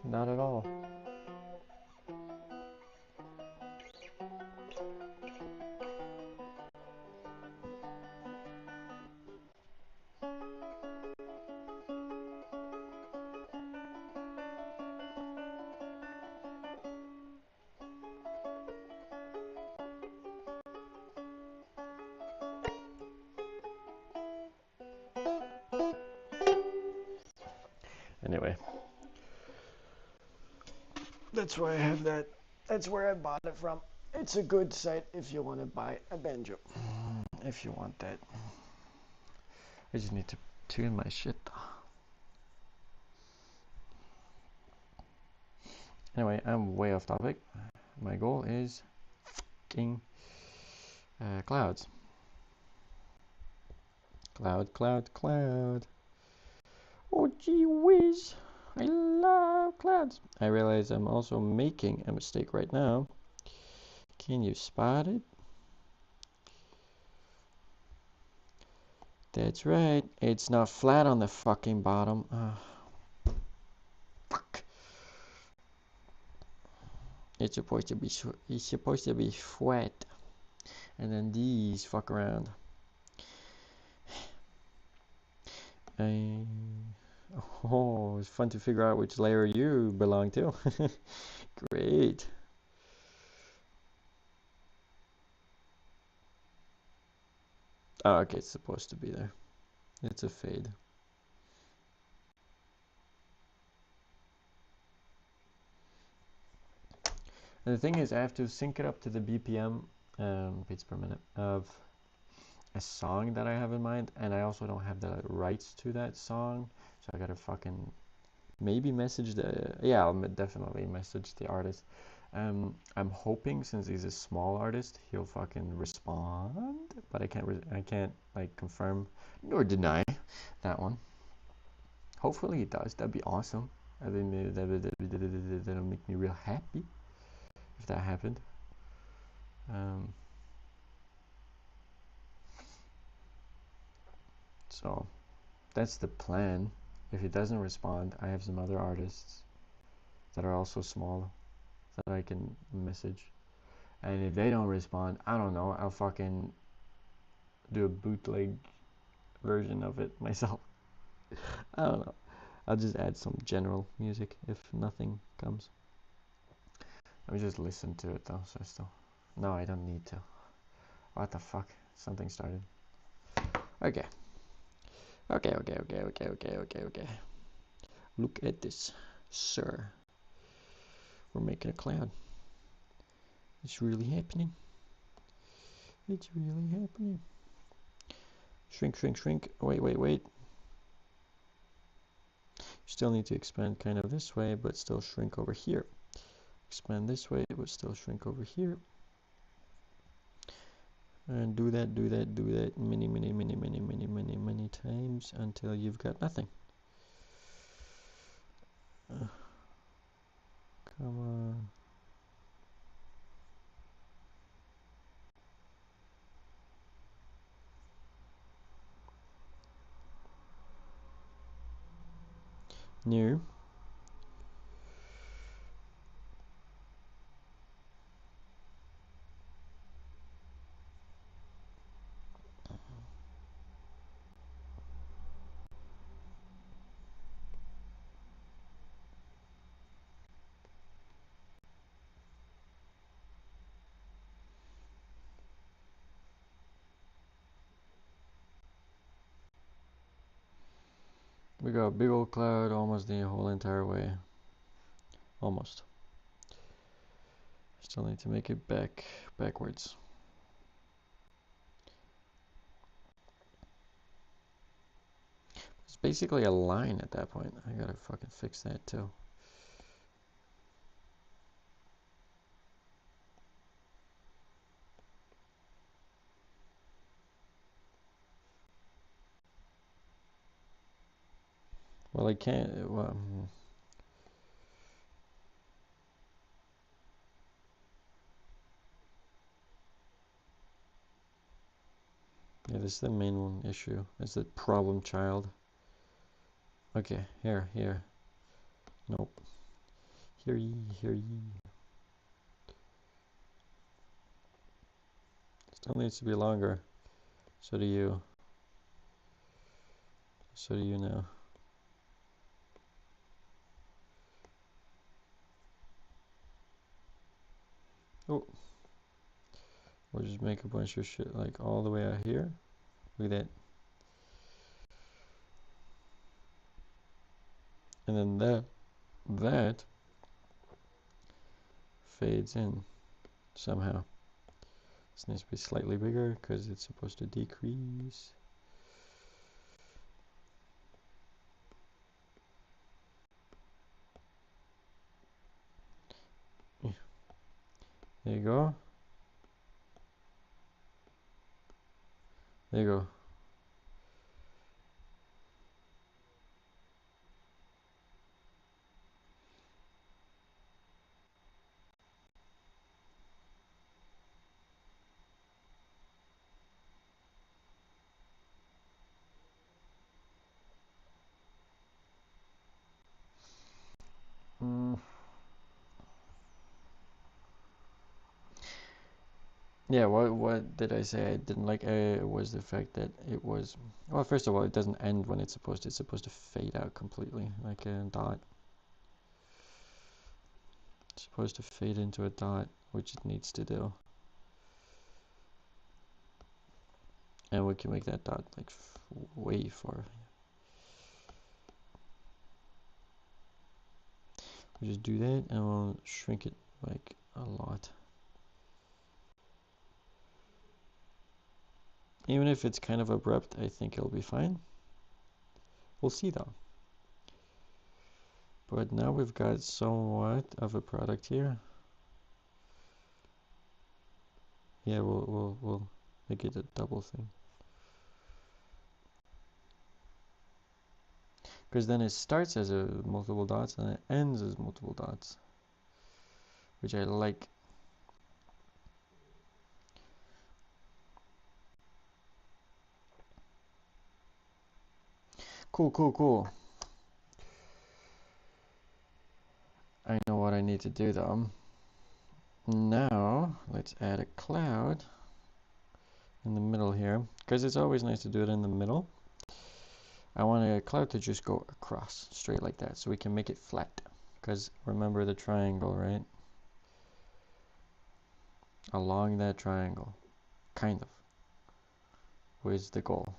Not at all. Anyway, that's why I have that. That's where I bought it from. It's a good site if you want to buy a banjo. If you want that. I just need to tune my shit. Anyway, I'm way off topic. My goal is clouds. Cloud. Oh gee whiz. I love clouds. I realize I'm also making a mistake right now. Can you spot it? That's right. It's not flat on the fucking bottom. Fuck. It's supposed to be flat. And then these fuck around. Oh, it's fun to figure out which layer you belong to. Great. Oh, okay, it's supposed to be there. It's a fade. And the thing is, I have to sync it up to the BPM, beats per minute, of a song that I have in mind, and I also don't have the rights to that song, so I gotta fucking maybe message the, yeah, I'll definitely message the artist. I'm hoping, since he's a small artist, he'll fucking respond, but I can't like confirm nor deny that one. Hopefully he does. That'd be awesome. I think that'll make me real happy if that happened. So that's the plan. If he doesn't respond, I have some other artists that are also small that I can message. And if they don't respond, I don't know, I'll fucking do a bootleg version of it myself. I don't know. I'll just add some general music if nothing comes. Let me just listen to it though, so I still. No, I don't need to. What the fuck? Something started. Okay. Okay. Look at this, sir. We're making a cloud. It's really happening. It's really happening. Shrink. Wait. Still need to expand kind of this way, but still shrink over here. Expand this way, but still shrink over here. And do that many times until you've got nothing. Come on. New. We got a big old cloud almost the whole entire way. Almost. Still need to make it backwards. It's basically a line at that point. I gotta fucking fix that too. Well, I can't. Well, yeah, this is the main one issue. It's the problem child. Okay, here. Nope. Hear ye. Still needs to be longer. So do you. So do you now. Oh. We'll just make a bunch of shit like all the way out here. Look at that. And then that fades in somehow. This needs to be slightly bigger because it's supposed to decrease. There you go. There you go. Yeah, what did I say I didn't like? Was the fact that it was, well, first of all, it doesn't end when it's supposed to. It's supposed to fade out completely, like a dot. It's supposed to fade into a dot, which it needs to do. And we can make that dot like way far. We just do that and we'll shrink it like a lot. Even if it's kind of abrupt, I think it'll be fine. We'll see though. But now we've got somewhat of a product here. Yeah, we'll make it a double thing. Because then it starts as a multiple dots and it ends as multiple dots, which I like. Cool, cool, cool. I know what I need to do though. Now, let's add a cloud in the middle here, because it's always nice to do it in the middle. I want a cloud to just go across, straight like that, so we can make it flat. Because remember the triangle, right? Along that triangle, kind of, was the goal.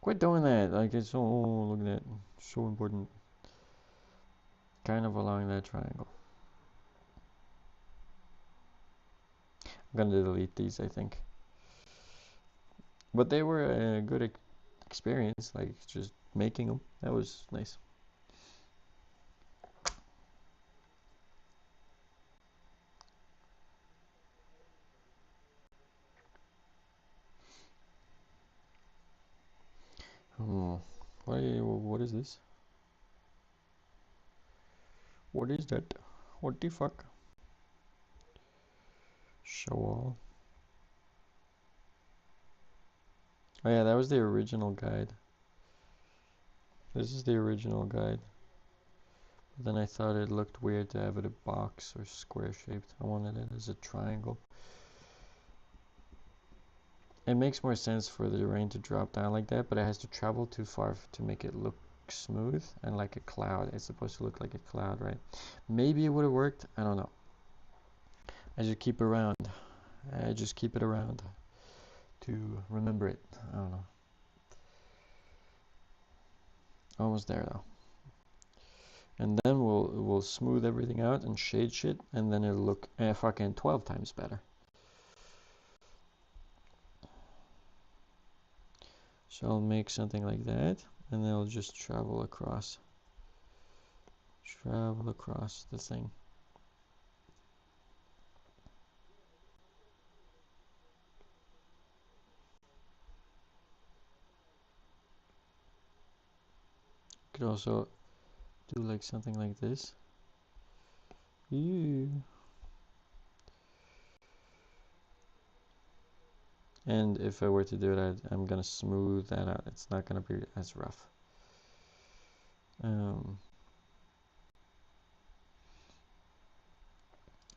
Quit doing that, like it's so, oh, look at that, so important. Kind of along that triangle. I'm gonna delete these, I think. But they were a good experience, like just making them. That was nice. Oh, what is this? What is that? What the fuck? Show all. Oh yeah, that was the original guide. This is the original guide. But then I thought it looked weird to have it a box or square shaped. I wanted it as a triangle. It makes more sense for the rain to drop down like that, but it has to travel too far to make it look smooth and like a cloud. It's supposed to look like a cloud, right? Maybe it would have worked. I don't know. I just keep around. I just keep it around to remember it. I don't know. Almost there though. And then we'll smooth everything out and shade shit, and then it'll look fucking 12 times better. So I'll make something like that, and then I'll just travel across the thing. Could also do like something like this. Ew. And if I were to do it, I'm gonna smooth that out. It's not gonna be as rough. And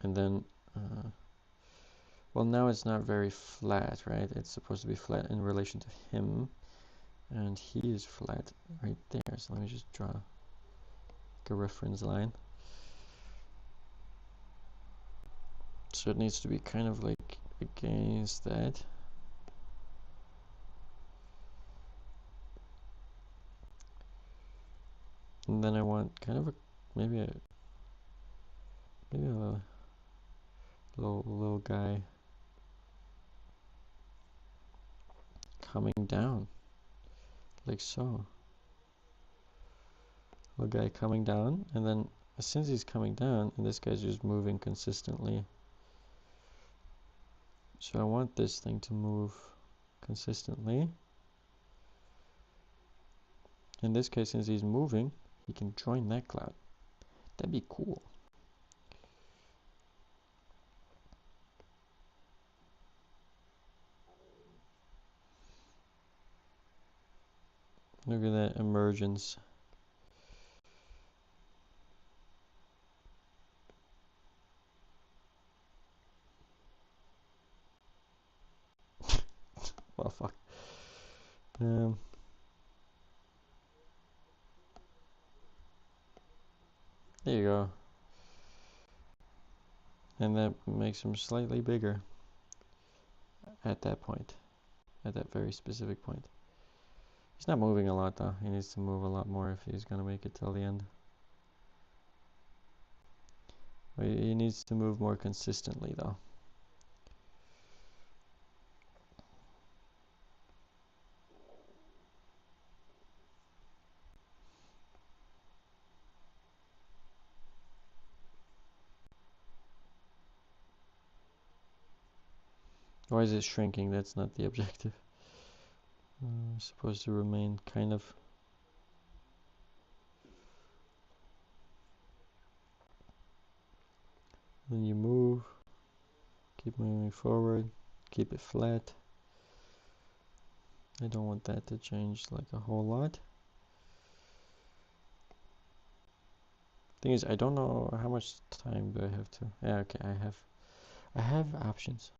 then, well, now it's not very flat, right? It's supposed to be flat in relation to him, and he is flat right there. So let me just draw like a reference line. So it needs to be kind of like against that. And then I want kind of a maybe a little guy coming down like so. Little guy coming down, and then since he's coming down, and this guy's just moving consistently. So I want this thing to move consistently. In this case, since he's moving, he can join that cloud. That'd be cool. Look at that emergence. Well, fuck. Um, there you go. And that makes him slightly bigger at that point, at that very specific point. He's not moving a lot though. He needs to move a lot more if he's gonna make it till the end. He needs to move more consistently though. Why is it shrinking? That's not the objective. Supposed to remain kind of. Then you move, keep moving forward, keep it flat. I don't want that to change like a whole lot. Thing is, I don't know how much time do I have to. Yeah, okay, I have options.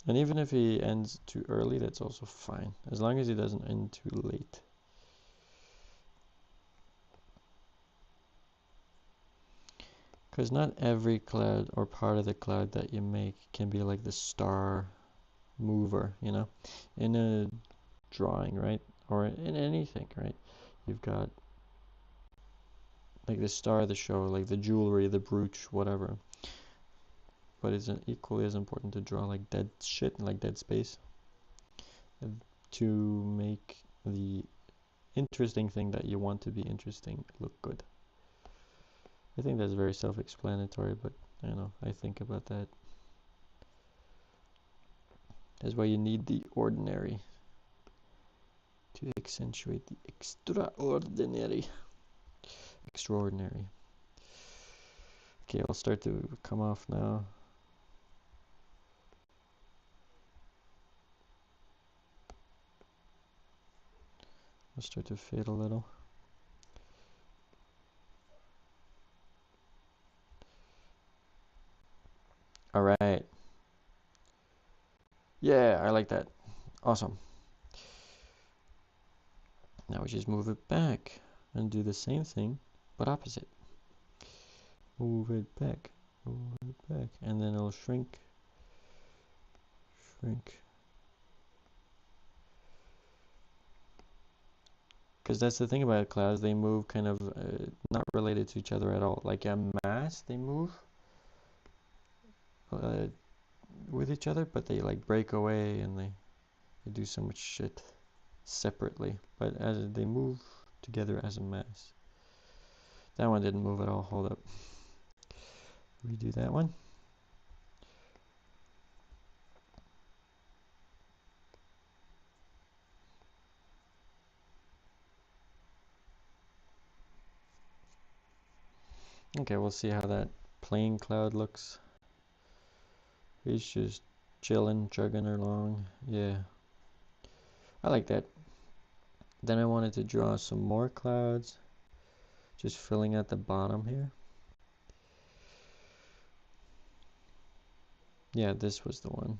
And even if he ends too early, that's also fine, as long as he doesn't end too late. Because not every cloud or part of the cloud that you make can be like the star mover, you know? In a drawing, right? Or in anything, right? You've got like the star of the show, like the jewelry, the brooch, whatever. But it's equally as important to draw like dead shit, like dead space, to make the interesting thing that you want to be interesting look good. I think that's very self-explanatory, but I don't know, I think about that. That's why you need the ordinary to accentuate the extraordinary. Extraordinary. Okay, I'll start to come off now. I'll start to fade a little. All right. Yeah, I like that. Awesome. Now we just move it back and do the same thing, but opposite. Move it back, and then it'll shrink, shrink. Because that's the thing about clouds, they move kind of not related to each other at all. Like a mass, they move with each other, but they like break away and they do so much shit separately. But as they move together as a mass. That one didn't move at all. Hold up. Redo that one. Okay, we'll see how that plane cloud looks. He's just chilling, chugging along. Yeah. I like that. Then I wanted to draw some more clouds. Just filling at the bottom here. Yeah, this was the one.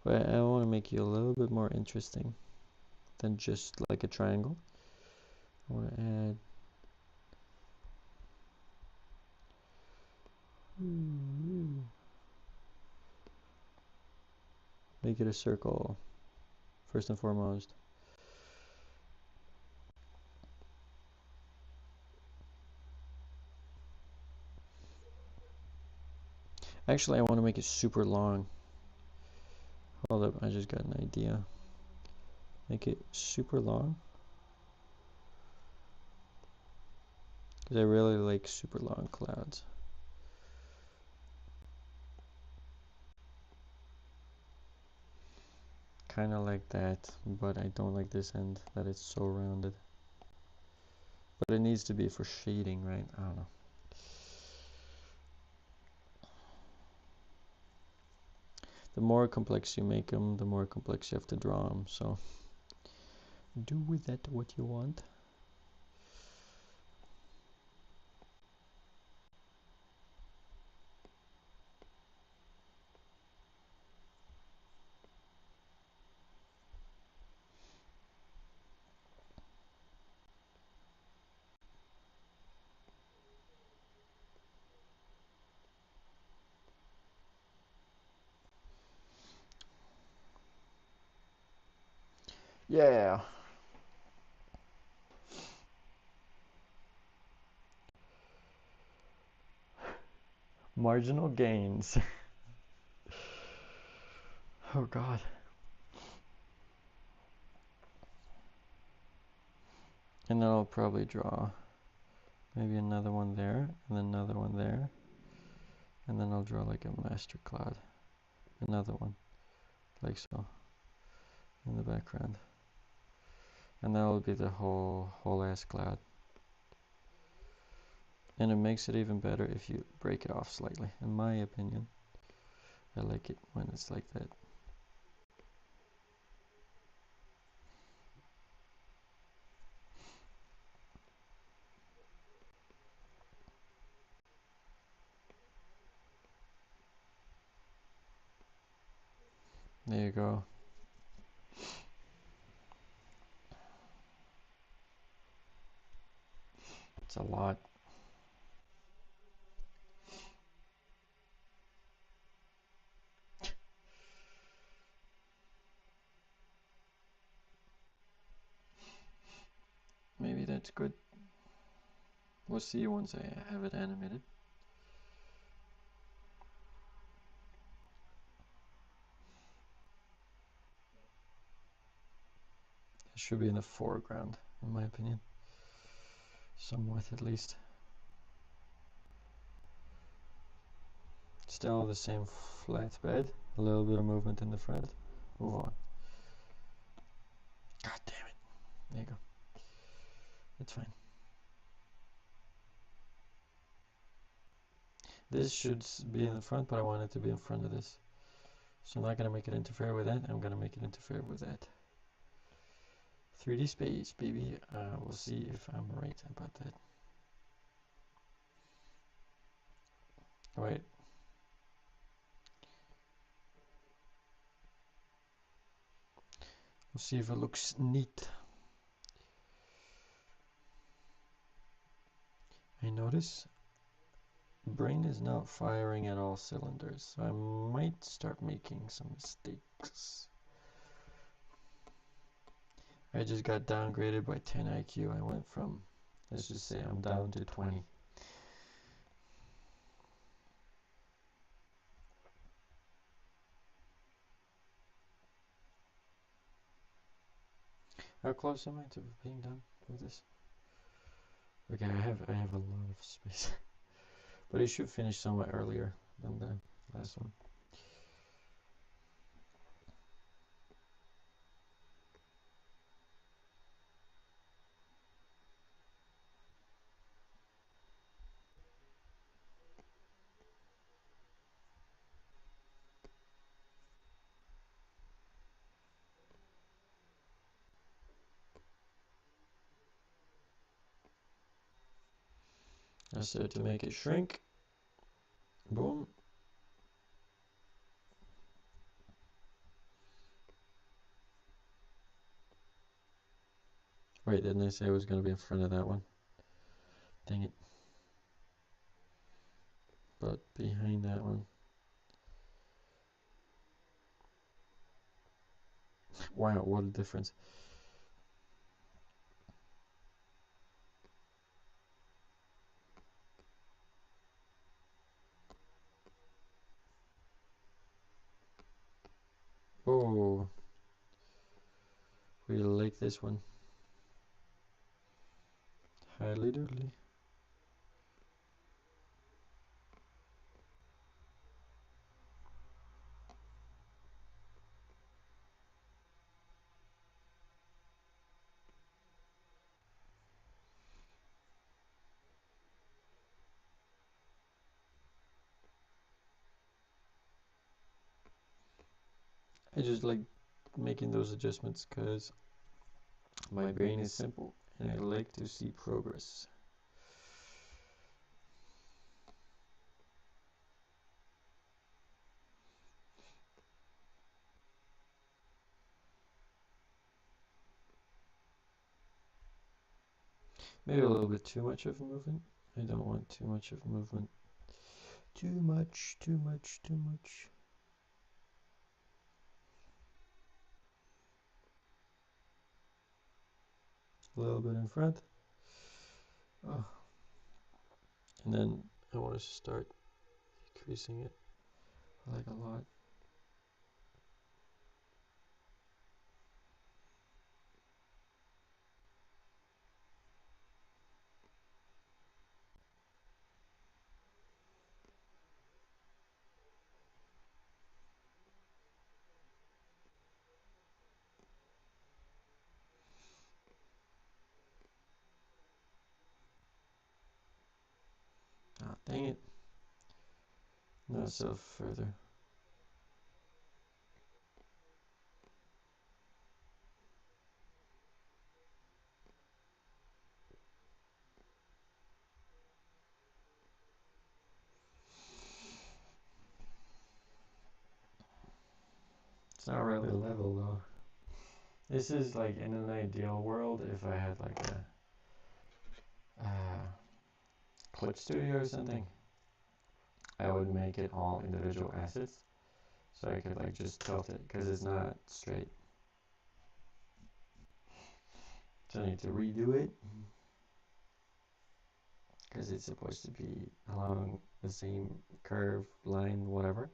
But I want to make you a little bit more interesting than just like a triangle. I want to add... Make it a circle, first and foremost. Actually, I want to make it super long. Hold up, I just got an idea. Make it super long. Because I really like super long clouds. Kind of like that, but I don't like this end, that it's so rounded. But it needs to be for shading, right? I don't know. The more complex you make them, the more complex you have to draw them. So do with that what you want. Yeah. Marginal gains. Oh God. And then I'll probably draw maybe another one there, and then another one there. And then I'll draw like a master cloud. Another one, like so, in the background. And that will be the whole ass cloud. And it makes it even better if you break it off slightly, in my opinion. I like it when it's like that. There you go. It's a lot. Maybe that's good. We'll see once I have it animated. It should be in the foreground, in my opinion. Somewhat, at least. Still the same flat bed. A little bit of movement in the front. Move on. God damn it. There you go. It's fine. This should be in the front, but I want it to be in front of this. So I'm not going to make it interfere with that. I'm going to make it interfere with that. 3D space, baby. We'll see if I'm right about that. Alright. We'll see if it looks neat. I notice brain is not firing at all cylinders, so I might start making some mistakes. I just got downgraded by 10 IQ. I went from, let's just say I'm down to 20. How close am I to being done with this? Okay, I have a lot of space. But it should finish somewhat earlier than the last one. I said to make it shrink. Boom. Wait, didn't I say I was going to be in front of that one? Dang it. But behind that one. Wow, what a difference. Oh, we like this one. Highly doodly. I just like making those adjustments because my brain is simple and I like to see progress. Maybe a little bit too much of movement. I don't want too much of movement. Too much, too much, too much. a little bit in front. Oh. And then I want to start decreasing it like a lot. Ah, dang it. Not so further. It's not really level though. This is like in an ideal world if I had like a clip studio or something. I would make it all individual assets so I could like just tilt it because it's not straight. So I need to redo it because it's supposed to be along the same curve, line, whatever.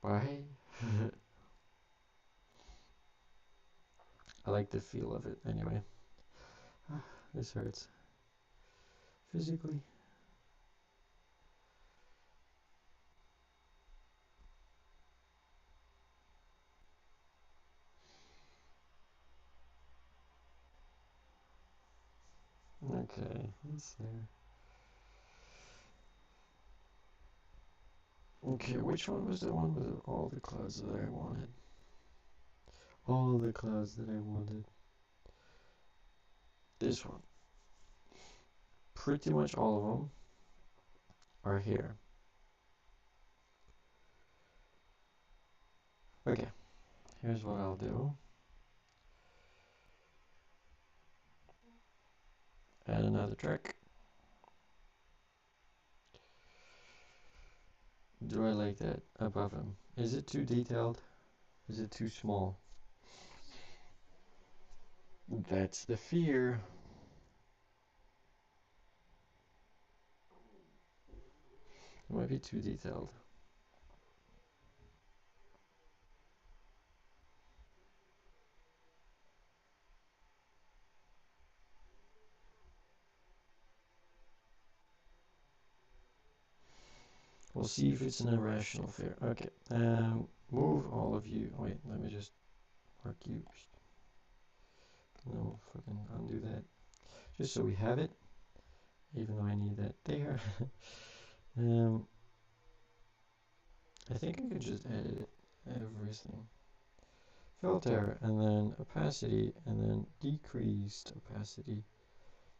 Why? I like the feel of it anyway. This hurts physically. Okay, it's there. Okay, which one was the one with all the clouds that I wanted? All the clouds that I wanted. This one. Pretty much all of them are here. Okay, here's what I'll do. Add another track. Do I like that above him? Is it too detailed? Is it too small? That's the fear. It might be too detailed. We'll see if it's an irrational fear. Okay, move all of you. Wait, let me just mark you. No, fucking undo that. Just so we have it, even though I need that there. I think I could just edit everything. Filter, and then opacity, and then decreased opacity,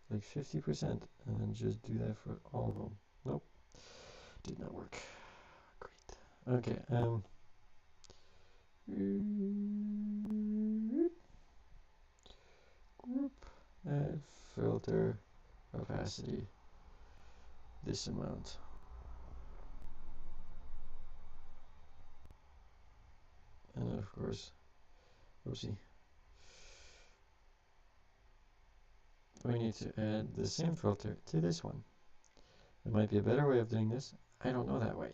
like 50%, and then just do that for all of them. Nope, did not work. Great. Okay, group, add filter, opacity, this amount. And of course, oopsie. We need to add the same filter to this one. There might be a better way of doing this. I don't know that way.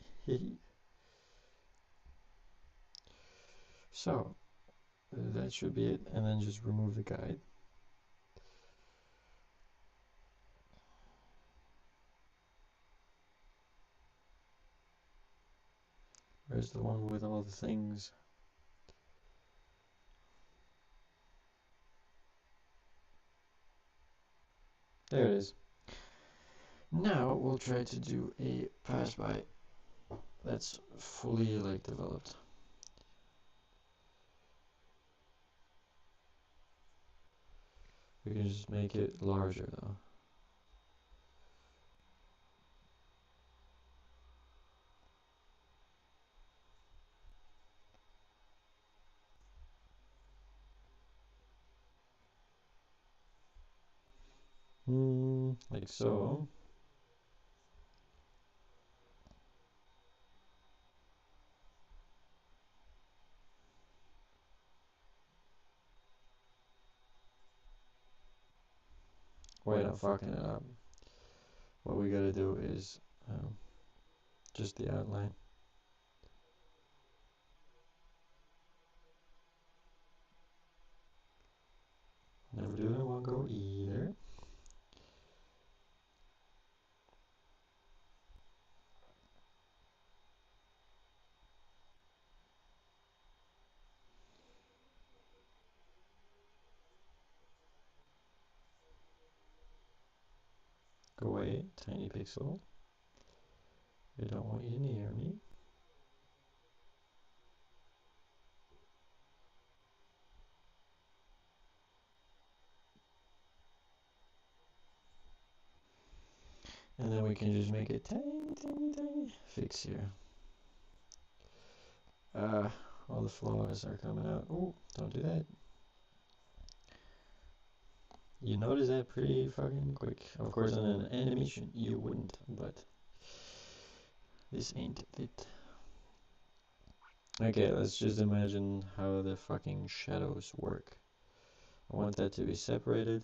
So, that should be it. And then just remove the guide. Where's the one with all the things? There it is. Now we'll try to do a pass by that's fully like developed. We can just make it larger though. Like so. Wait, I'm fucking it up. What we gotta do is just the outline. Never do it in one go either. Go away, tiny pixel. I don't want you near me. And then we can just make it tiny, tiny, tiny. Fix here. All the flaws are coming out. Oh, don't do that. You notice that pretty fucking quick. Of course, on an animation, you wouldn't, but this ain't it. Okay, let's just imagine how the fucking shadows work. I want that to be separated.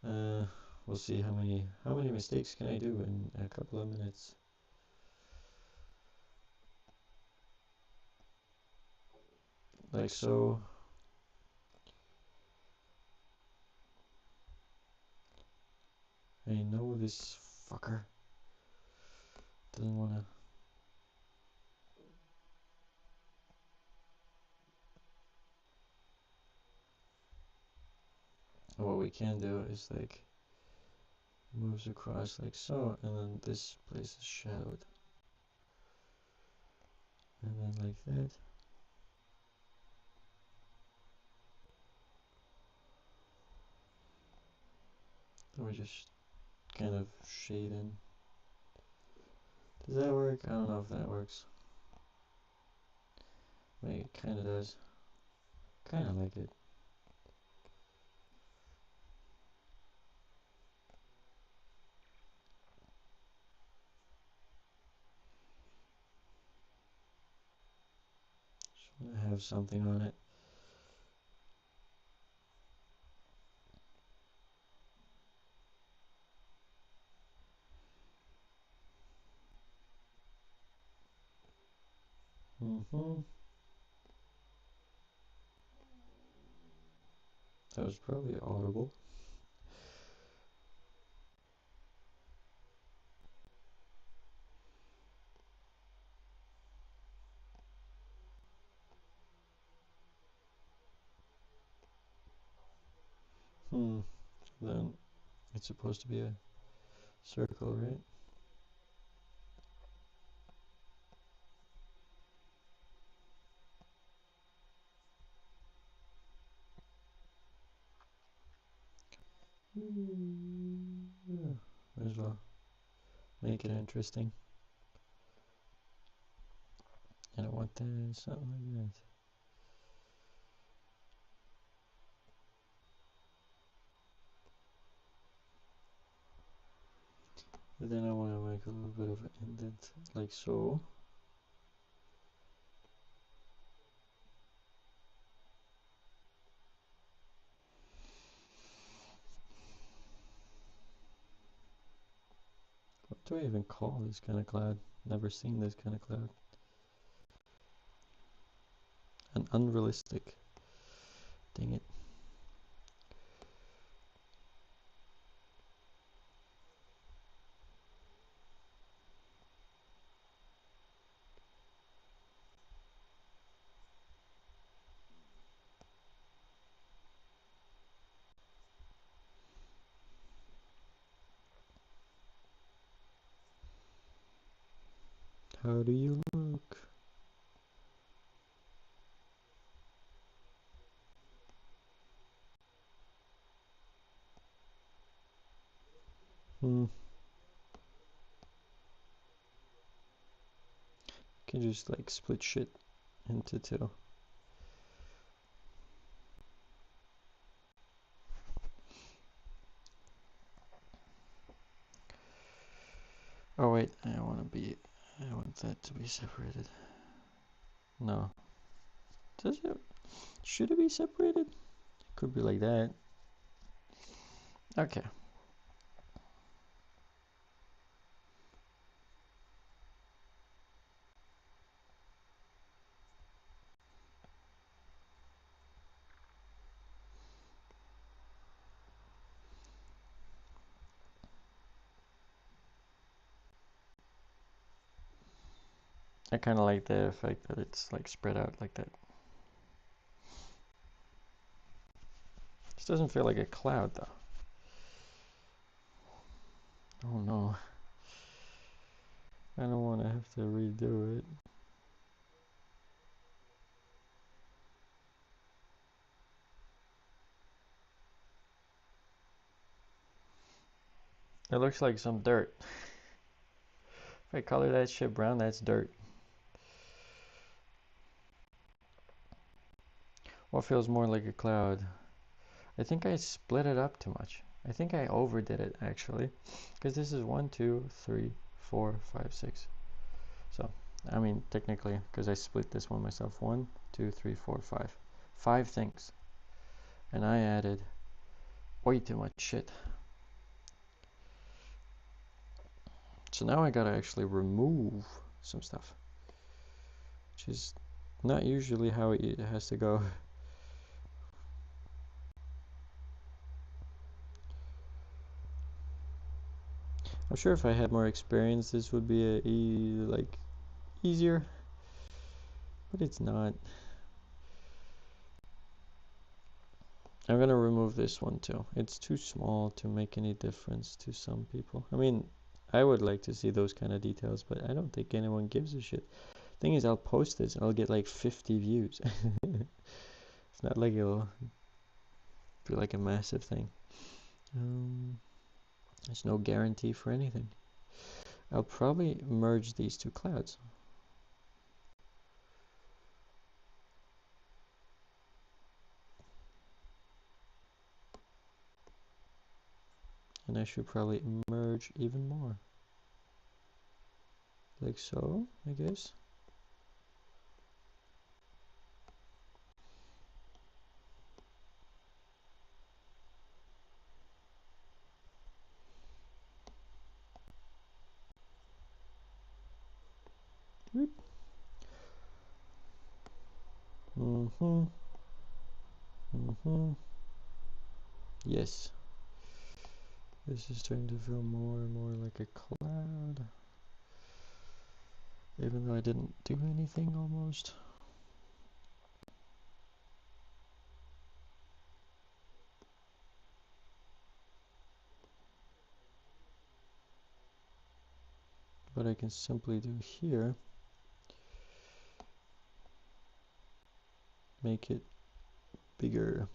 We'll see how many mistakes can I do in a couple of minutes. Like so. I know this fucker doesn't wanna. What we can do is like moves across like so, and then this place is shadowed, and then like that. Then we just kind of shade in. Does that work? I don't know if that works. Maybe it kind of does. Kind of like it. Just want to have something on it. That was probably audible. Then it's supposed to be a circle, right? Yeah, might as well make it interesting. And I want that something like that. But then I want to make a little bit of an indent, like so. What do I even call this kind of cloud? Never seen this kind of cloud. An unrealistic. Dang it. How do you look? Can just like split shit into two. Oh wait, I want that to be separated. No. Does it? Should it be separated? Could be like that. Okay. I kind of like the effect that it's like spread out like that. This doesn't feel like a cloud though. Oh no. I don't want to have to redo it. It looks like some dirt. If I color that shit brown, that's dirt. What feels more like a cloud? I think I split it up too much. I think I overdid it actually. Because this is 1, 2, 3, 4, 5, 6. So, I mean, technically, because I split this one myself. 1, 2, 3, 4, 5. 5 things. And I added way too much shit. So now I gotta actually remove some stuff. Which is not usually how it has to go. I'm sure if I had more experience, this would be like easier, but it's not. I'm gonna remove this one too. It's too small to make any difference to some people. I mean, I would like to see those kind of details, but I don't think anyone gives a shit. Thing is, I'll post this and I'll get like 50 views. It's not like it'll be like a massive thing. There's no guarantee for anything. I'll probably merge these two clouds. And I should probably merge even more. Like so, I guess. Mm-hmm. Mm-hmm. Yes. This is starting to feel more and more like a cloud. Even though I didn't do anything almost. What I can simply do here, make it bigger.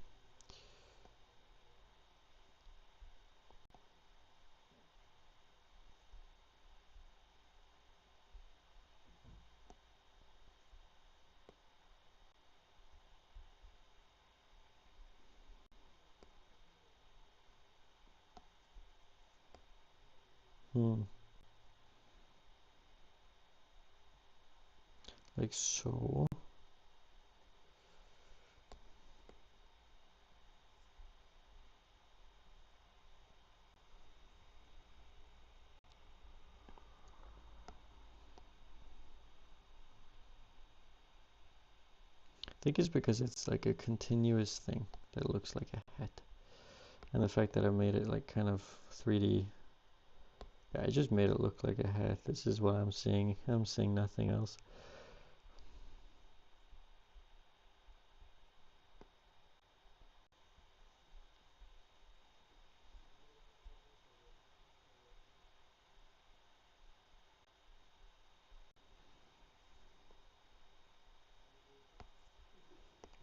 Like so. I think it's because it's like a continuous thing that looks like a hat. And the fact that I made it like kind of 3D. Yeah, I just made it look like a hat. This is what I'm seeing. I'm seeing nothing else.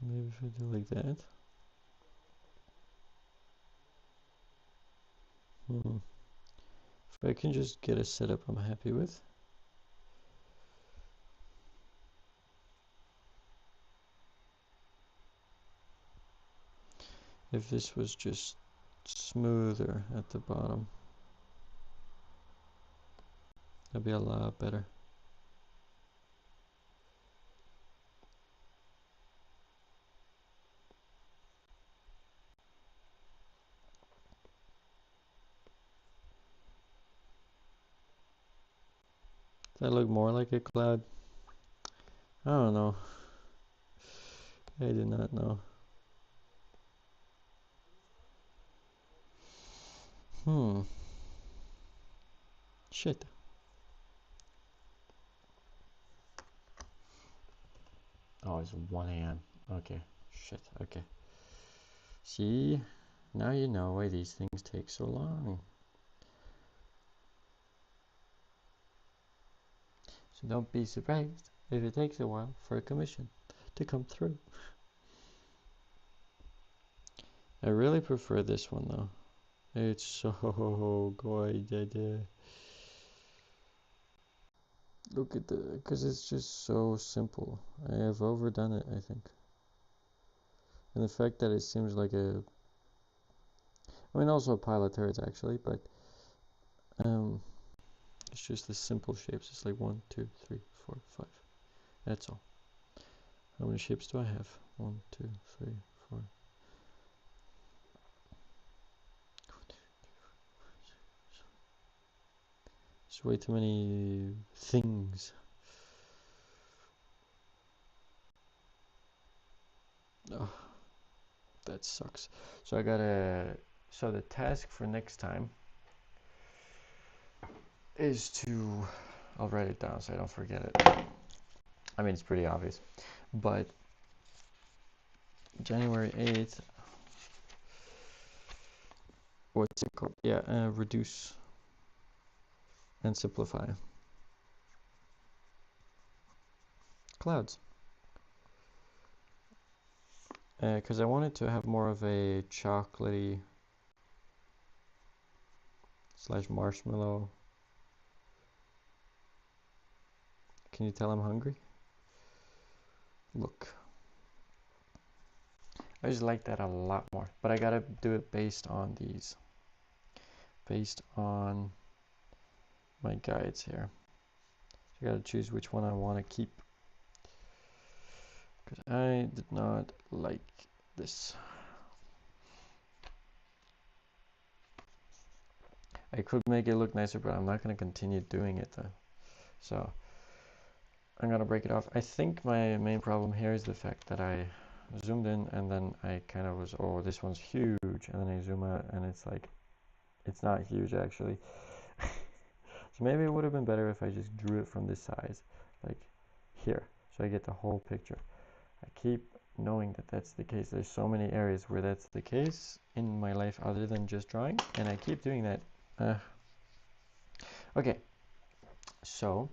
Maybe if I do like that. If I can just get a setup I'm happy with. If this was just smoother at the bottom, that'd be a lot better. That look more like a cloud? I don't know. I did not know. Shit. Oh, it's 1 a.m. Okay. Shit. Okay. See? Now you know why these things take so long. So don't be surprised if it takes a while for a commission to come through. I really prefer this one though. It's so good. Look at because it's just so simple. I have overdone it, I think. And the fact that it seems like I mean also a pile of turrets actually, but it's just the simple shapes. It's like 1, 2, 3, 4, 5. That's all. How many shapes do I have? 1, 2, 3, 4. There's way too many things. Oh, that sucks. So so the task for next time is to, I'll write it down so I don't forget it. I mean, it's pretty obvious, but January 8th, what's it called? Yeah, reduce and simplify clouds. Because I wanted to have more of a chocolatey / marshmallow. Can you tell I'm hungry? Look. I just like that a lot more, but I gotta do it based on these. Based on my guides here. So I gotta choose which one I want to keep. Because I did not like this. I could make it look nicer, but I'm not going to continue doing it though. So I'm going to break it off. I think my main problem here is the fact that I zoomed in and then I kind of was, oh, this one's huge. And then I zoom out and it's like, it's not huge actually. So maybe it would have been better if I just drew it from this size, like here. So I get the whole picture. I keep knowing that that's the case. There's so many areas where that's the case in my life other than just drawing. And I keep doing that. Okay, so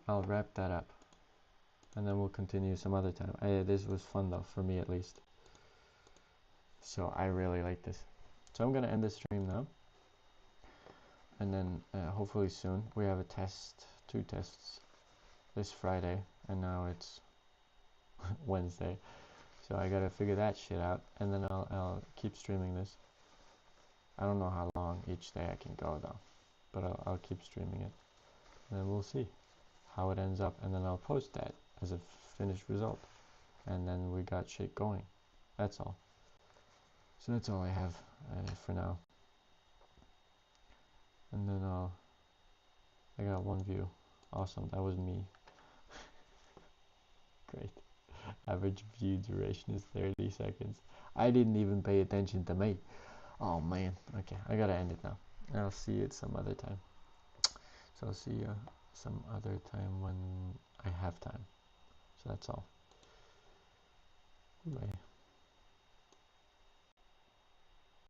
I'll wrap that up and then we'll continue some other time. This was fun though, for me at least. So I really like this. So I'm gonna end the stream now. And then hopefully soon we have a test, 2 tests this Friday, and now it's Wednesday. So I gotta figure that shit out, and then I'll keep streaming this. I don't know how long each day I can go though, but I'll keep streaming it, and then we'll see how it ends up, and then I'll post that as a finished result, and then we got shit going. That's all. So that's all I have for now, and then I got 1 view. Awesome, that was me. Great. Average view duration is 30 seconds. I didn't even pay attention to me. Oh man. Okay, I gotta end it now. I'll see you at some other time. So I'll see you some other time when I have time. So that's all. Bye.